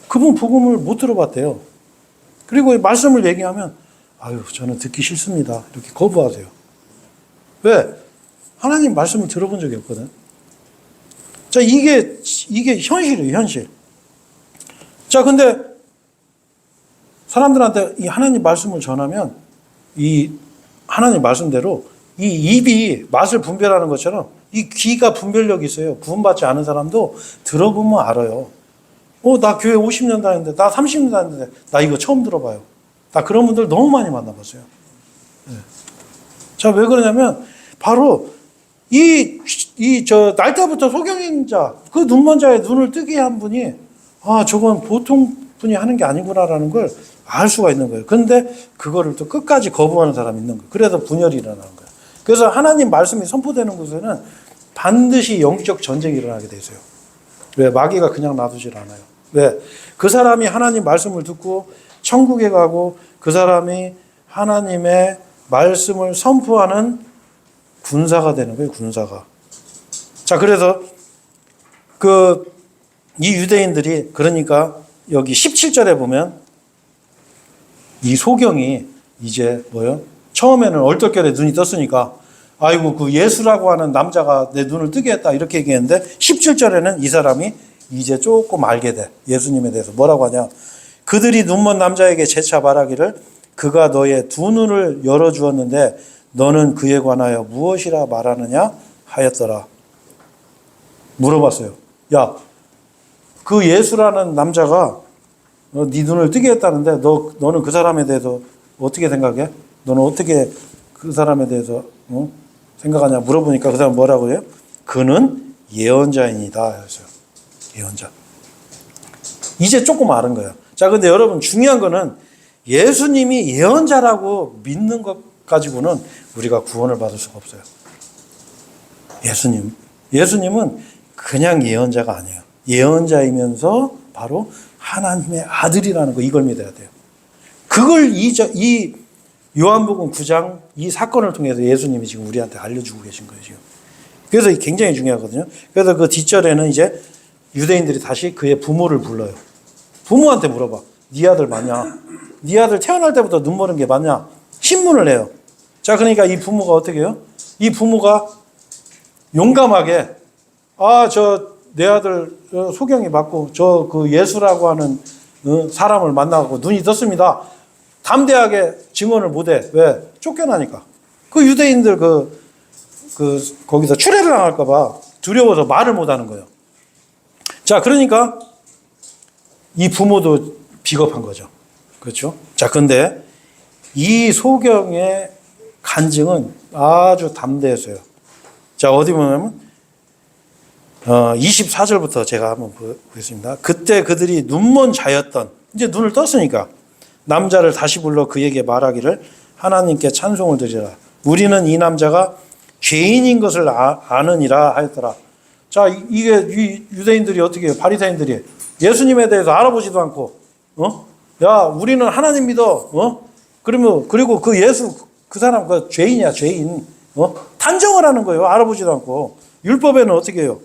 그분 복음을 못 들어봤대요. 그리고 말씀을 얘기하면 저는 듣기 싫습니다. 이렇게 거부하세요. 왜? 하나님 말씀을 들어본 적이 없거든. 자, 이게 현실이에요, 현실. 자, 근데 사람들한테 이 하나님 말씀을 전하면 이 하나님 말씀대로 이 입이 맛을 분별하는 것처럼 이 귀가 분별력이 있어요. 구원받지 않은 사람도 들어보면 알아요. 나 교회 50년 다녔는데, 나 30년 다녔는데, 나 이거 처음 들어봐요. 나 그런 분들 너무 많이 만나봤어요. 네. 자, 왜 그러냐면, 바로, 날 때부터 소경인자, 그 눈먼 자의 눈을 뜨게 한 분이, 저건 보통 분이 하는 게 아니구나라는 걸 알 수가 있는 거예요. 근데 그거를 또 끝까지 거부하는 사람이 있는 거예요. 그래서 분열이 일어나는 거예요. 그래서 하나님 말씀이 선포되는 곳에는 반드시 영적 전쟁이 일어나게 돼 있어요. 왜? 마귀가 그냥 놔두질 않아요. 왜? 그 사람이 하나님 말씀을 듣고 천국에 가고 그 사람이 하나님의 말씀을 선포하는 군사가 되는 거예요. 군사가. 자, 그래서 이 유대인들이 그러니까 여기 17절에 보면 이 소경이 이제 뭐요? 처음에는 얼떨결에 눈이 떴으니까 아이고 그 예수라고 하는 남자가 내 눈을 뜨게 했다 이렇게 얘기했는데 17절에는 이 사람이 이제 조금 알게 돼. 예수님에 대해서 뭐라고 하냐? 그들이 눈먼 남자에게 재차 말하기를 그가 너의 두 눈을 열어주었는데 너는 그에 관하여 무엇이라 말하느냐 하였더라. 물어봤어요. 야, 그 예수라는 남자가 네 눈을 뜨게 했다는데 너는 그 사람에 대해서 어떻게 생각해? 너는 어떻게 그 사람에 대해서 생각하냐 물어보니까 그 사람 뭐라고 해요? 그는 예언자입니다. 그랬어요. 예언자. 이제 조금 아는 거예요. 자, 근데 여러분 중요한 거는 예수님이 예언자라고 믿는 것 가지고는 우리가 구원을 받을 수가 없어요. 예수님은 그냥 예언자가 아니에요. 예언자이면서 바로 하나님의 아들이라는 거 이걸 믿어야 돼요. 그걸 이 요한복음 9장 이 사건을 통해서 예수님이 지금 우리한테 알려주고 계신 거예요. 지금. 그래서 굉장히 중요하거든요. 그래서 그 뒷절에는 이제 유대인들이 다시 그의 부모를 불러요. 부모한테 물어봐. 네 아들 맞냐? 네 아들 태어날 때부터 눈 머는 게 맞냐? 신문을 해요. 자, 그러니까 이 부모가 어떻게 해요? 이 부모가 용감하게 내 아들 소경이 맞고 그 예수라고 하는 사람을 만나고 눈이 떴습니다. 담대하게 증언을 못해. 왜? 쫓겨나니까. 그 유대인들 거기서 추례를 당할까봐 두려워서 말을 못하는 거예요. 자, 그러니까 이 부모도 비겁한 거죠. 그렇죠? 자, 근데 이 소경의 간증은 아주 담대했어요. 자, 어디 보면 24절부터 제가 한번 보겠습니다. 그때 그들이 눈먼 자였던, 이제 눈을 떴으니까 남자를 다시 불러 그에게 말하기를 하나님께 찬송을 드리라. 우리는 이 남자가 죄인인 것을 아느니라 하였더라. 자, 이게 유대인들이 어떻게 해요? 바리새인들이 예수님에 대해서 알아보지도 않고, 야, 우리는 하나님 믿어, 그리고 그 예수, 그 사람, 그 죄인이야, 죄인, 단정을 하는 거예요. 알아보지도 않고. 율법에는 어떻게 해요?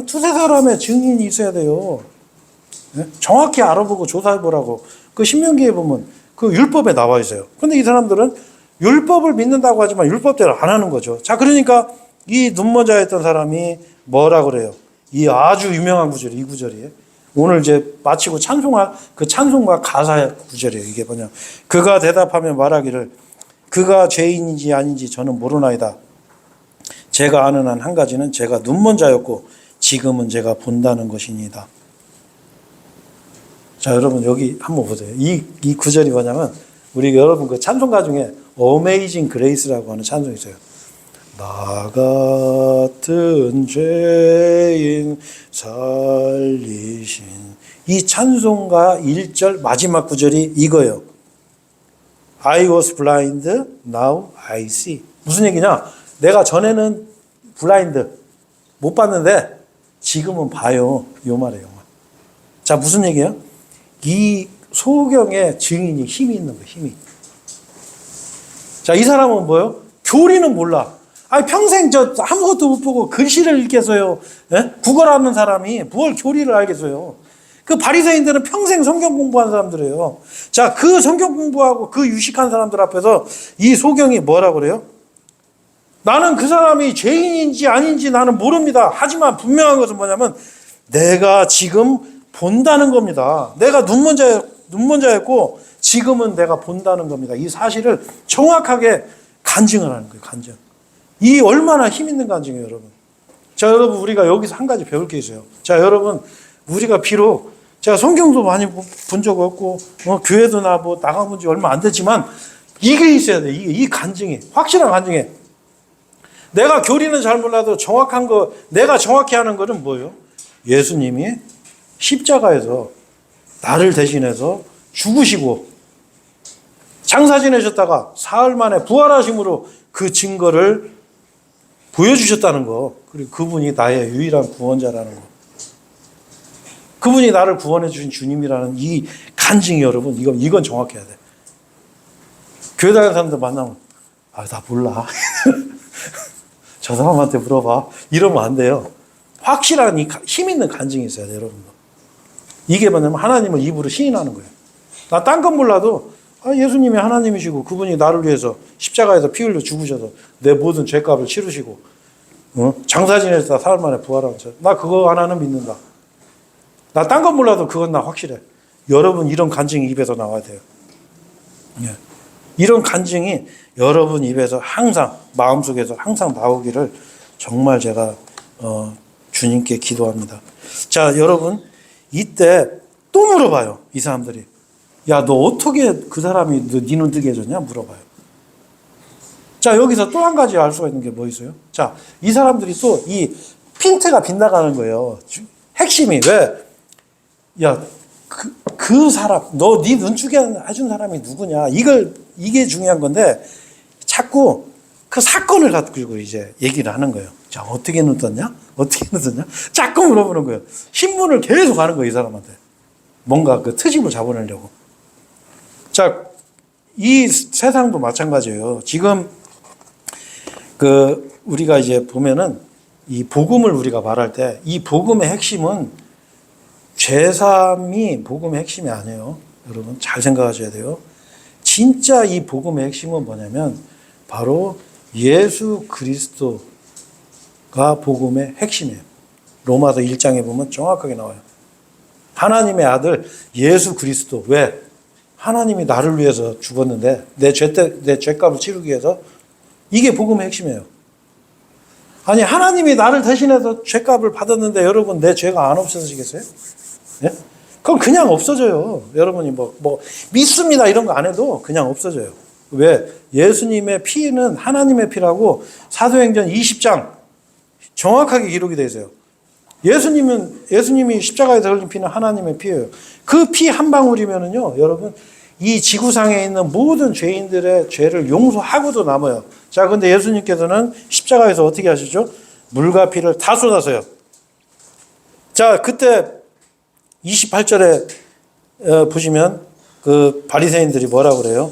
두세 사람의 증인이 있어야 돼요. 정확히 알아보고 조사해보라고. 그 신명기에 보면 그 율법에 나와 있어요. 근데 이 사람들은 율법을 믿는다고 하지만 율법대로 안 하는 거죠. 자, 그러니까 이 눈먼자였던 사람이 뭐라 그래요? 이 아주 유명한 구절이 이 구절이에요. 오늘 이제 마치고 찬송할 그 찬송과 가사의 구절이에요. 이게 뭐냐? 그가 대답하며 말하기를 그가 죄인인지 아닌지 저는 모르나이다. 제가 아는 한 가지는 제가 눈먼자였고 지금은 제가 본다는 것이니다. 자, 여러분 여기 한번 보세요. 이 구절이 뭐냐면 우리 여러분 그 찬송가 중에 Amazing Grace라고 하는 찬송이 있어요. 나 같은 죄인 살리신 이 찬송가 1절 마지막 구절이 이거예요. I was blind, now I see. 무슨 얘기냐? 내가 전에는 블라인드 못 봤는데 지금은 봐요. 요 말이에요. 자, 무슨 얘기예요? 이 소경의 증인이 힘이 있는 거예요. 힘이. 자, 이 사람은 뭐예요? 교리는 몰라. 평생 아무것도 못 보고 글씨를 읽겠어요. 예? 국어라는 사람이 뭘 교리를 알겠어요. 그 바리새인들은 평생 성경 공부한 사람들이에요. 자, 그 성경 공부하고 그 유식한 사람들 앞에서 이 소경이 뭐라고 그래요? 나는 그 사람이 죄인인지 아닌지 나는 모릅니다. 하지만 분명한 것은 뭐냐면 내가 지금 본다는 겁니다. 내가 눈먼자였고 지금은 내가 본다는 겁니다. 이 사실을 정확하게 간증을 하는 거예요. 간증. 이 얼마나 힘 있는 간증이에요, 여러분. 자, 여러분 우리가 여기서 한 가지 배울 게 있어요. 자, 여러분 우리가 비록 제가 성경도 많이 본 적 없고, 교회도 나가본 지 얼마 안 됐지만, 이게 있어야 돼. 이 간증이. 확실한 간증이. 내가 교리는 잘 몰라도 정확한 거, 내가 정확히 하는 거는 뭐예요? 예수님이 십자가에서 나를 대신해서 죽으시고, 장사 지내셨다가 사흘 만에 부활하심으로 그 증거를 보여주셨다는 거. 그리고 그분이 나의 유일한 구원자라는 거. 그분이 나를 구원해 주신 주님이라는 이 간증이 여러분, 이건 정확해야 돼. 교회 다니는 사람들 만나면, 나 몰라. 저 사람한테 물어봐. 이러면 안 돼요. 확실한 힘 있는 간증이 있어야 돼요, 여러분도. 이게 뭐냐면 하나님을 입으로 시인하는 거예요. 나 딴 건 몰라도 예수님이 하나님이시고 그분이 나를 위해서 십자가에서 피 흘려 죽으셔서 내 모든 죄값을 치르시고 장사 지내서 사흘 만에 부활한 저. 나 그거 하나는 믿는다. 나 딴 건 몰라도 그건 나 확실해. 여러분 이런 간증이 입에서 나와야 돼요. 예. 이런 간증이 여러분 입에서 항상 마음속에서 항상 나오기를 정말 제가 주님께 기도합니다. 자, 여러분 이때 또 물어봐요. 이 사람들이. 야, 너 어떻게 그 사람이 네 눈 뜨게 해줬냐? 물어봐요. 자, 여기서 또 한 가지 알 수가 있는 게 뭐 있어요? 자, 이 사람들이 또 이 핀트가 빗나가는 거예요. 핵심이 왜? 야, 그 사람, 너 네 눈 뜨게 해준 사람이 누구냐? 이게 중요한 건데 자꾸 그 사건을 가지고 이제 얘기를 하는 거예요. 자, 어떻게 눈 떴냐? 어떻게 눈 떴냐? 자꾸 물어보는 거예요. 신문을 계속 하는 거예요, 이 사람한테. 뭔가 그 트집을 잡아내려고. 자, 이 세상도 마찬가지예요. 지금 우리가 이제 보면은 이 복음을 우리가 말할 때 이 복음의 핵심은 죄사함이 복음의 핵심이 아니에요. 여러분 잘 생각하셔야 돼요. 진짜 이 복음의 핵심은 뭐냐면 바로 예수 그리스도가 복음의 핵심이에요. 로마서 1장에 보면 정확하게 나와요. 하나님의 아들 예수 그리스도. 왜? 하나님이 나를 위해서 죽었는데 내 죄값을 치르기 위해서. 이게 복음의 핵심이에요. 아니 하나님이 나를 대신해서 죄값을 받았는데 여러분 내 죄가 안 없어지겠어요? 예? 그럼 그냥 없어져요. 여러분이 뭐 믿습니다 이런 거 안 해도 그냥 없어져요. 왜? 예수님의 피는 하나님의 피라고 사도행전 20장 정확하게 기록이 되어 있어요. 예수님이 십자가에서 흘린 피는 하나님의 피예요. 그 피 한 방울이면은요, 여러분, 이 지구상에 있는 모든 죄인들의 죄를 용서하고도 남아요. 자, 근데 예수님께서는 십자가에서 어떻게 하시죠? 물과 피를 다 쏟아서요. 자, 그때 28절에 보시면 그 바리새인들이 뭐라고 그래요?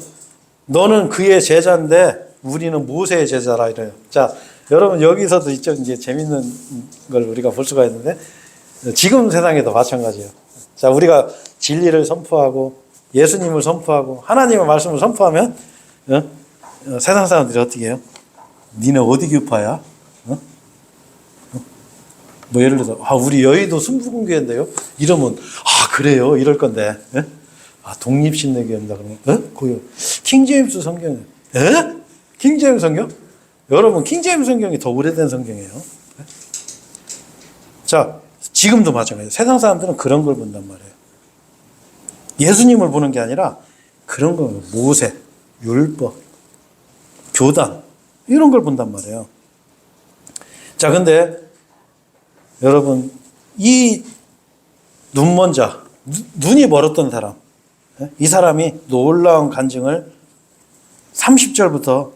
너는 그의 제자인데 우리는 모세의 제자라 이래요. 자, 여러분 여기서도 있죠. 이제 재밌는 걸 우리가 볼 수가 있는데 지금 세상에도 마찬가지예요. 자, 우리가 진리를 선포하고 예수님을 선포하고 하나님의 말씀을 선포하면 세상 사람들이 어떻게 해요? 니네 어디 교파야? 뭐 예를 들어서 우리 여의도 순복음교회인데요. 이러면 그래요. 이럴 건데. 독립신대교회입니다. 그러면 고요. 킹제임스 성경. 킹제임스 성경? 여러분 킹제임스 성경이 더 오래된 성경이에요. 자, 지금도 마찬가지예요. 세상 사람들은 그런 걸 본단 말이에요. 예수님을 보는 게 아니라 그런 거 모세, 율법, 교단 이런 걸 본단 말이에요. 자, 근데 여러분 이 눈먼 자, 눈이 멀었던 사람, 이 사람이 놀라운 간증을 30절부터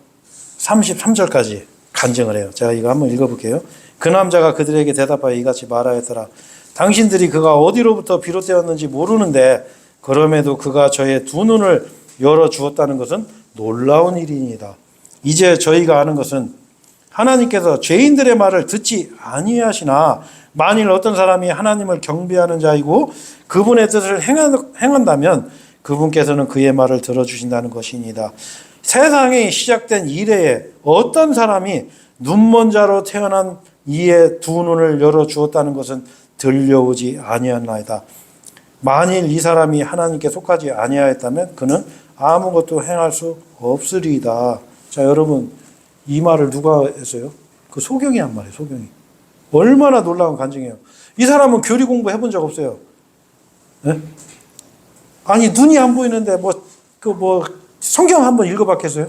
33절까지 간증을 해요. 제가 이거 한번 읽어볼게요. 그 남자가 그들에게 대답하여 이같이 말하였더라. 당신들이 그가 어디로부터 비롯되었는지 모르는데 그럼에도 그가 저의 두 눈을 열어주었다는 것은 놀라운 일이니이다. 이제 저희가 아는 것은 하나님께서 죄인들의 말을 듣지 아니하시나 만일 어떤 사람이 하나님을 경배하는 자이고 그분의 뜻을 행한다면 그분께서는 그의 말을 들어주신다는 것이니이다. 세상이 시작된 이래에 어떤 사람이 눈먼 자로 태어난 이의 두 눈을 열어주었다는 것은 들려오지 아니하나이다. 만일 이 사람이 하나님께 속하지 아니하였다면 그는 아무것도 행할 수 없으리이다. 자, 여러분 이 말을 누가 했어요? 그 소경이 한 말이에요. 소경이. 얼마나 놀라운 간증이에요. 이 사람은 교리 공부 해본 적 없어요. 예? 아니 눈이 안 보이는데 성경 한번 읽어봤겠어요?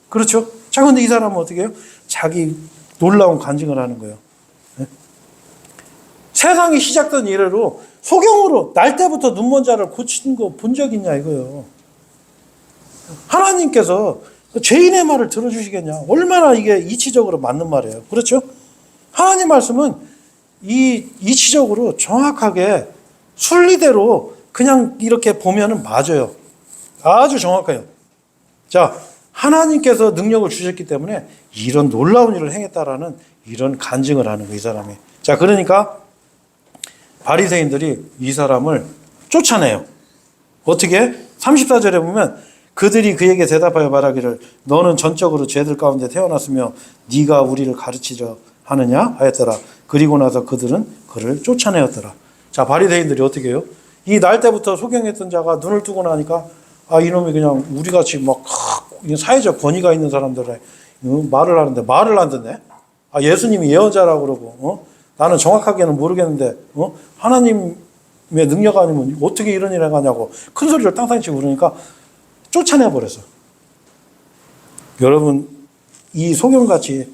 그렇죠? 자, 근데 이 사람은 어떻게 해요? 자기 놀라운 간증을 하는 거예요. 예? 세상이 시작된 이래로 소경으로 날 때부터 눈먼 자를 고친 거 본 적 있냐 이거예요. 하나님께서 죄인의 말을 들어주시겠냐? 얼마나 이게 이치적으로 맞는 말이에요. 그렇죠? 하나님 말씀은 이치적으로 정확하게 순리대로 그냥 이렇게 보면은 맞아요. 아주 정확해요. 자, 하나님께서 능력을 주셨기 때문에 이런 놀라운 일을 행했다라는 이런 간증을 하는 거예요, 이 사람이. 자, 그러니까 바리새인들이 이 사람을 쫓아내요. 어떻게? 34절에 보면 그들이 그에게 대답하여 말하기를 너는 전적으로 죄들 가운데 태어났으며 네가 우리를 가르치려 하느냐 하였더라. 그리고 나서 그들은 그를 쫓아내었더라. 자, 바리새인들이 어떻게 해요? 이 날 때부터 소경했던 자가 눈을 뜨고 나니까 이놈이 그냥 우리같이 막 사회적 권위가 있는 사람들의 말을 하는데 말을 안 듣네. 예수님이 예언자라고 그러고 나는 정확하게는 모르겠는데 하나님의 능력 아니면 어떻게 이런 일을 하냐고 큰 소리를 땅땅 치고 그러니까 쫓아내버렸어. 여러분, 이 소경같이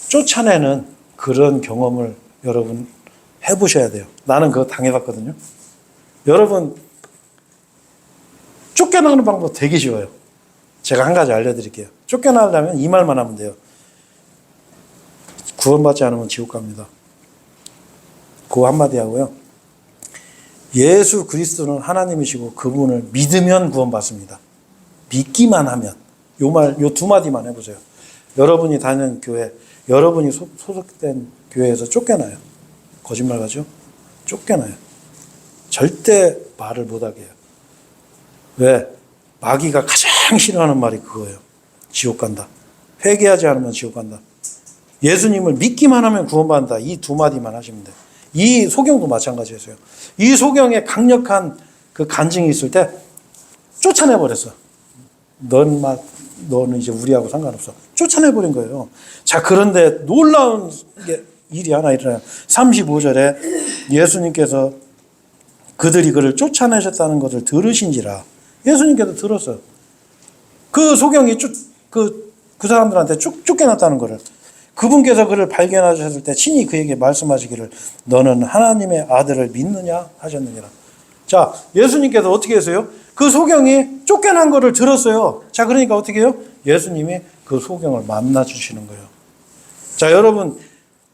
쫓아내는 그런 경험을 여러분 해보셔야 돼요. 나는 그거 당해봤거든요. 여러분, 쫓겨나는 방법 되게 쉬워요. 제가 한 가지 알려드릴게요. 쫓겨나려면 이 말만 하면 돼요. 구원받지 않으면 지옥 갑니다. 그거 한마디 하고요. 예수 그리스도는 하나님이시고 그분을 믿으면 구원받습니다. 믿기만 하면. 요 두 마디만 해보세요. 여러분이 다니는 교회, 여러분이 소속된 교회에서 쫓겨나요. 거짓말 하죠? 쫓겨나요. 절대 말을 못하게 해요. 왜? 마귀가 가장 싫어하는 말이 그거예요. 지옥 간다. 회개하지 않으면 지옥 간다. 예수님을 믿기만 하면 구원받는다. 이 두 마디만 하시면 돼요. 이 소경도 마찬가지였어요. 이 소경의 강력한 그 간증이 있을 때 쫓아내버렸어. 너는 이제 우리하고 상관없어. 쫓아내버린 거예요. 자, 그런데 놀라운 일이 하나 일어나요. 35절에 예수님께서 그들이 그를 쫓아내셨다는 것을 들으신지라. 예수님께서 들었어요. 그 소경이 그 사람들한테 쫓겨났다는 거를. 그분께서 그를 발견하셨을 때 친히 그에게 말씀하시기를 너는 하나님의 아들을 믿느냐 하셨느니라. 자, 예수님께서 어떻게 했어요? 그 소경이 쫓겨난 거를 들었어요. 자, 그러니까 어떻게 해요? 예수님이 그 소경을 만나 주시는 거예요. 자, 여러분,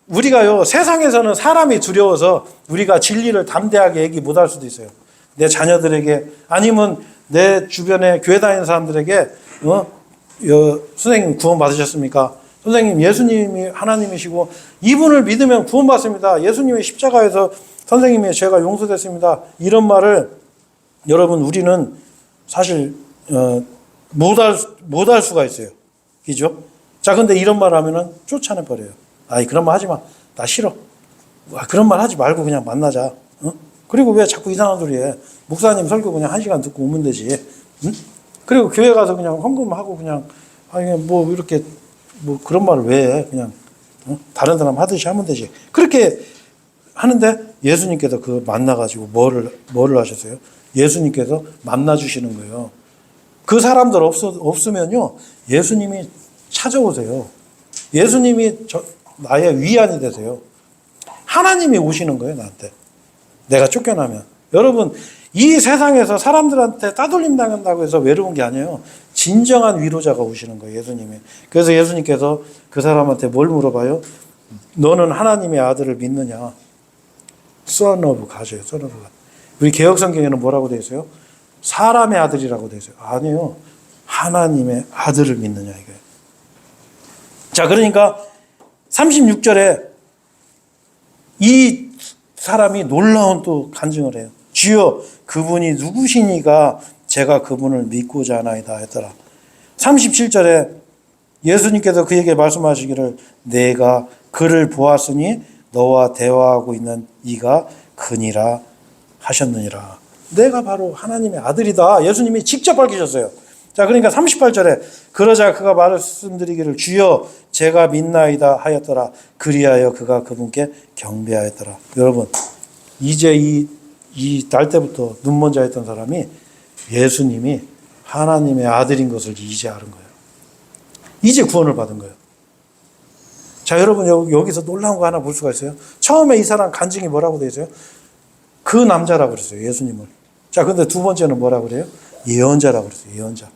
우리가요, 세상에서는 사람이 두려워서 우리가 진리를 담대하게 얘기 못할 수도 있어요. 내 자녀들에게 아니면 내 주변에 교회 다니는 사람들에게 선생님 구원 받으셨습니까? 선생님, 예수님이 하나님이시고 이분을 믿으면 구원받습니다. 예수님의 십자가에서 선생님의 죄가 용서됐습니다. 이런 말을 여러분 우리는 사실 못할 수가 있어요. 그죠? 자, 근데 이런 말 하면은 쫓아내버려요. 그런 말 하지 마. 나 싫어. 그런 말 하지 말고 그냥 만나자. 그리고 왜 자꾸 이상한 소리 해? 목사님 설교 그냥 1시간 듣고 오면 되지. 응? 그리고 교회 가서 그냥 헌금하고 그냥 이렇게 그런 말을 왜 해? 그냥 다른 사람 하듯이 하면 되지. 그렇게 하는데 예수님께서 그 만나가지고 뭐를 하셨어요? 예수님께서 만나주시는 거예요. 그 사람들 없으면요, 예수님이 찾아오세요. 예수님이 나의 위안이 되세요. 하나님이 오시는 거예요, 나한테. 내가 쫓겨나면. 여러분, 이 세상에서 사람들한테 따돌림 당한다고 해서 외로운 게 아니에요. 진정한 위로자가 오시는 거예요, 예수님이. 그래서 예수님께서 그 사람한테 뭘 물어봐요? 너는 하나님의 아들을 믿느냐? Son of God이에요, Son of God. 우리 개혁성경에는 뭐라고 되어 있어요? 사람의 아들이라고 되어 있어요. 아니요. 하나님의 아들을 믿느냐, 이거예요. 자, 그러니까 36절에 이 사람이 놀라운 또 간증을 해요. 주여, 그분이 누구시니까 제가 그분을 믿고자 하나이다 했더라. 37절에 예수님께서 그에게 말씀하시기를 내가 그를 보았으니 너와 대화하고 있는 이가 그니라 하셨느니라. 내가 바로 하나님의 아들이다. 예수님이 직접 밝히셨어요. 자, 그러니까 38절에 그러자 그가 말씀드리기를 주여 제가 믿나이다 하였더라. 그리하여 그가 그분께 경배하였더라. 여러분, 이제 이 이 날 때부터 눈먼 자였던 사람이 예수님이 하나님의 아들인 것을 이제 아는 거예요. 이제 구원을 받은 거예요. 자, 여러분 여기서 놀라운 거 하나 볼 수가 있어요. 처음에 이 사람 간증이 뭐라고 되어 있어요? 그 남자라고 그랬어요. 예수님을. 자, 근데 두 번째는 뭐라고 그래요? 예언자라고 그랬어요. 예언자.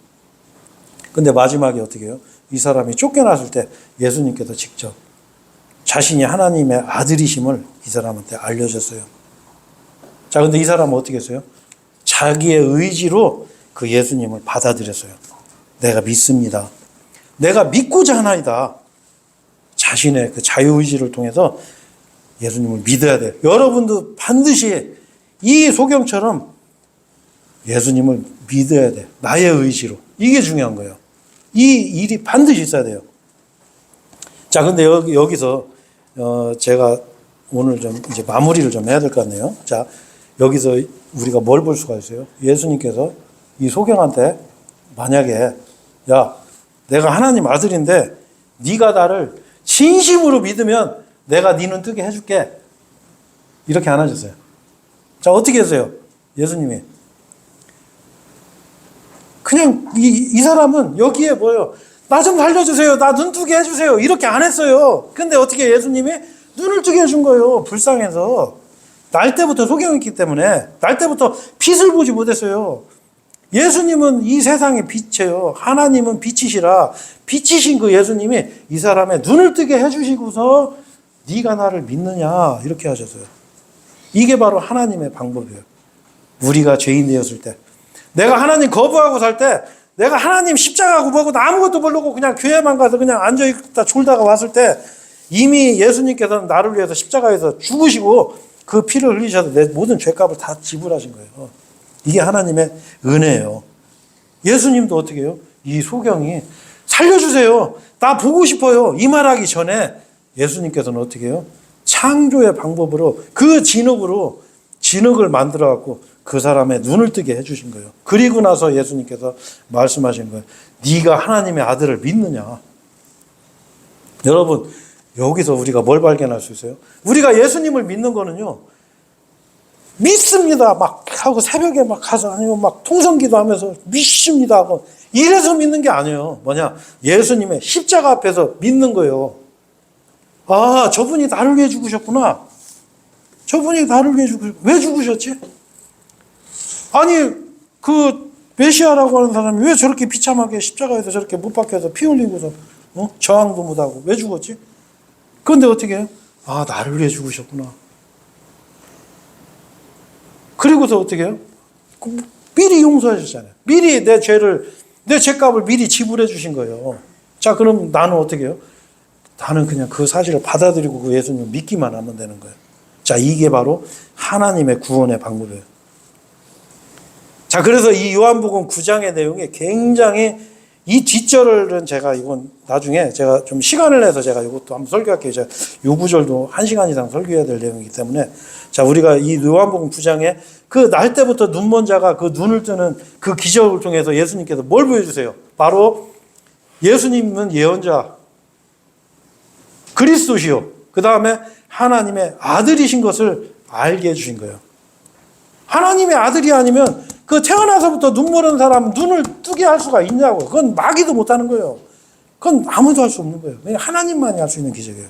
근데 마지막에 어떻게 해요? 이 사람이 쫓겨났을 때 예수님께서 직접 자신이 하나님의 아들이심을 이 사람한테 알려줬어요. 자, 근데 이 사람은 어떻게 했어요? 자기의 의지로 그 예수님을 받아들였어요. 내가 믿습니다. 내가 믿고자 하나이다. 자신의 그 자유의지를 통해서 예수님을 믿어야 돼요. 여러분도 반드시 이 소경처럼 예수님을 믿어야 돼. 나의 의지로. 이게 중요한 거예요. 이 일이 반드시 있어야 돼요. 자, 근데 여기서 제가 오늘 좀 이제 마무리를 좀 해야 될 것 같네요. 자, 여기서 우리가 뭘 볼 수가 있어요? 예수님께서 이 소경한테 만약에 야, 내가 하나님 아들인데 네가 나를 진심으로 믿으면 내가 네 눈 뜨게 해줄게. 이렇게 안 하셨어요. 자, 어떻게 했어요? 예수님이. 그냥 이 사람은 여기에 뭐예요? 나 좀 살려주세요. 나 눈 뜨게 해주세요. 이렇게 안 했어요. 근데 어떻게 예수님이 눈을 뜨게 해준 거예요. 불쌍해서. 날 때부터 소경했기 때문에 날 때부터 빛을 보지 못했어요. 예수님은 이 세상의 빛이에요. 하나님은 빛이시라 빛이신 그 예수님이 이 사람의 눈을 뜨게 해주시고서 네가 나를 믿느냐 이렇게 하셨어요. 이게 바로 하나님의 방법이에요. 우리가 죄인 되었을 때 내가 하나님 거부하고 살 때 내가 하나님 십자가 구보고 아무것도 모르고 그냥 교회만 가서 그냥 앉아있다 졸다가 왔을 때 이미 예수님께서는 나를 위해서 십자가에서 죽으시고 그 피를 흘리셔서 내 모든 죄값을 다 지불하신 거예요. 이게 하나님의 은혜예요. 예수님도 어떻게 해요? 이 소경이 살려주세요. 나 보고 싶어요. 이 말하기 전에 예수님께서는 어떻게 해요? 창조의 방법으로 그 진흙을 만들어 갖고 그 사람의 눈을 뜨게 해주신 거예요. 그리고 나서 예수님께서 말씀하신 거예요. 네가 하나님의 아들을 믿느냐? 여러분 여기서 우리가 뭘 발견할 수 있어요? 우리가 예수님을 믿는 거는요. 믿습니다. 막 하고 새벽에 막 가서 아니면 막 통성기도 하면서 믿습니다 하고 이래서 믿는 게 아니에요. 뭐냐? 예수님의 십자가 앞에서 믿는 거예요. 아, 저분이 나를 위해 죽으셨구나. 저분이 나를 위해 왜 죽으셨지? 아니, 그 메시아라고 하는 사람이 왜 저렇게 비참하게 십자가에서 저렇게 못 박혀서 피 흘리고서 저항도 못하고 왜 죽었지? 그런데 어떻게 해요? 아, 나를 위해 죽으셨구나. 그리고서 어떻게 해요? 미리 용서하셨잖아요. 미리 내 죄값을 미리 지불해 주신 거예요. 자, 그럼 나는 어떻게 해요? 나는 그냥 그 사실을 받아들이고 그 예수님을 믿기만 하면 되는 거예요. 자, 이게 바로 하나님의 구원의 방법이에요. 자, 그래서 이 요한복음 9장의 내용이 굉장히 이 뒷절은 제가 이건 나중에 제가 좀 시간을 내서 제가 이것도 한번 설교할게요. 제가 요 구절도 1시간 이상 설교해야 될 내용이기 때문에 자, 우리가 이 요한복음 9장에 그 날 때부터 눈먼 자가 그 눈을 뜨는 그 기적을 통해서 예수님께서 뭘 보여주세요? 바로 예수님은 예언자, 그리스도시요. 그 다음에 하나님의 아들이신 것을 알게 해주신 거예요. 하나님의 아들이 아니면 그 태어나서부터 눈 모르는 사람은 눈을 뜨게 할 수가 있냐고. 그건 마귀도 못하는 거예요. 그건 아무도 할 수 없는 거예요. 그냥 하나님만이 할 수 있는 기적이에요.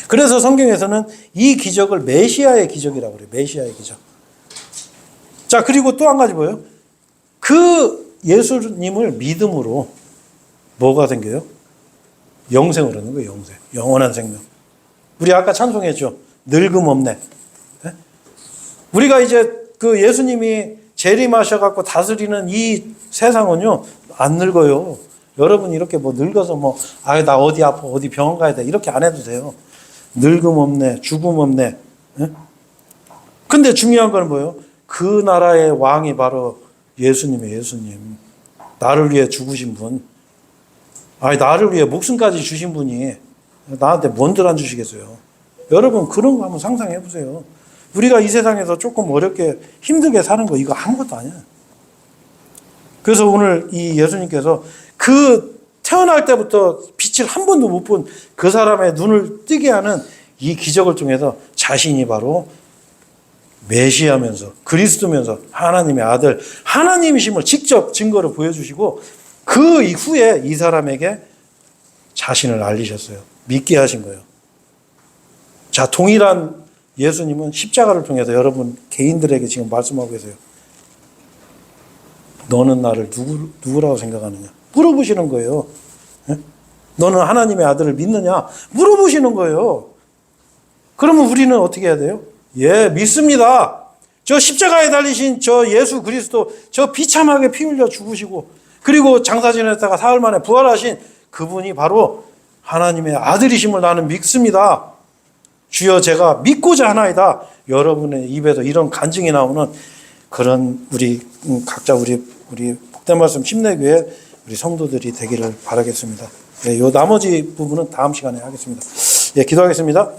그래서 성경에서는 이 기적을 메시아의 기적이라고 그래요. 메시아의 기적. 자, 그리고 또 한 가지 뭐예요? 그 예수님을 믿음으로 뭐가 생겨요? 영생을 얻는 거예요. 영생. 영원한 생명. 우리 아까 찬송했죠. 늙음 없네. 네? 우리가 이제 그 예수님이 재림하셔갖고 다스리는 이 세상은요, 안 늙어요. 여러분 이렇게 뭐 늙어서 뭐, 나 어디 아파, 어디 병원 가야 돼. 이렇게 안 해도 돼요. 늙음 없네, 죽음 없네. 네? 근데 중요한 건 뭐예요? 그 나라의 왕이 바로 예수님이에요, 예수님. 나를 위해 죽으신 분. 나를 위해 목숨까지 주신 분이 나한테 뭔들 안 주시겠어요? 여러분, 그런 거 한번 상상해 보세요. 우리가 이 세상에서 조금 어렵게 힘들게 사는 거 이거 아무것도 아니야. 그래서 오늘 이 예수님께서 그 태어날 때부터 빛을 한 번도 못 본 그 사람의 눈을 뜨게 하는 이 기적을 통해서 자신이 바로 메시아면서 그리스도면서 하나님의 아들, 하나님이심을 직접 증거로 보여주시고 그 이후에 이 사람에게 자신을 알리셨어요. 믿게 하신 거예요. 자, 동일한 예수님은 십자가를 통해서 여러분 개인들에게 지금 말씀하고 계세요. 너는 나를 누구라고 생각하느냐? 물어보시는 거예요. 예? 너는 하나님의 아들을 믿느냐? 물어보시는 거예요. 그러면 우리는 어떻게 해야 돼요? 예, 믿습니다. 저 십자가에 달리신 저 예수 그리스도, 저 비참하게 피 흘려 죽으시고 그리고 장사 지냈다가 사흘 만에 부활하신 그분이 바로 하나님의 아들이심을 나는 믿습니다. 주여 제가 믿고자 하나이다. 여러분의 입에도 이런 간증이 나오는 그런 우리 각자 우리 복된 말씀 침례교회 우리 성도들이 되기를 바라겠습니다. 네, 요 나머지 부분은 다음 시간에 하겠습니다. 예, 기도하겠습니다.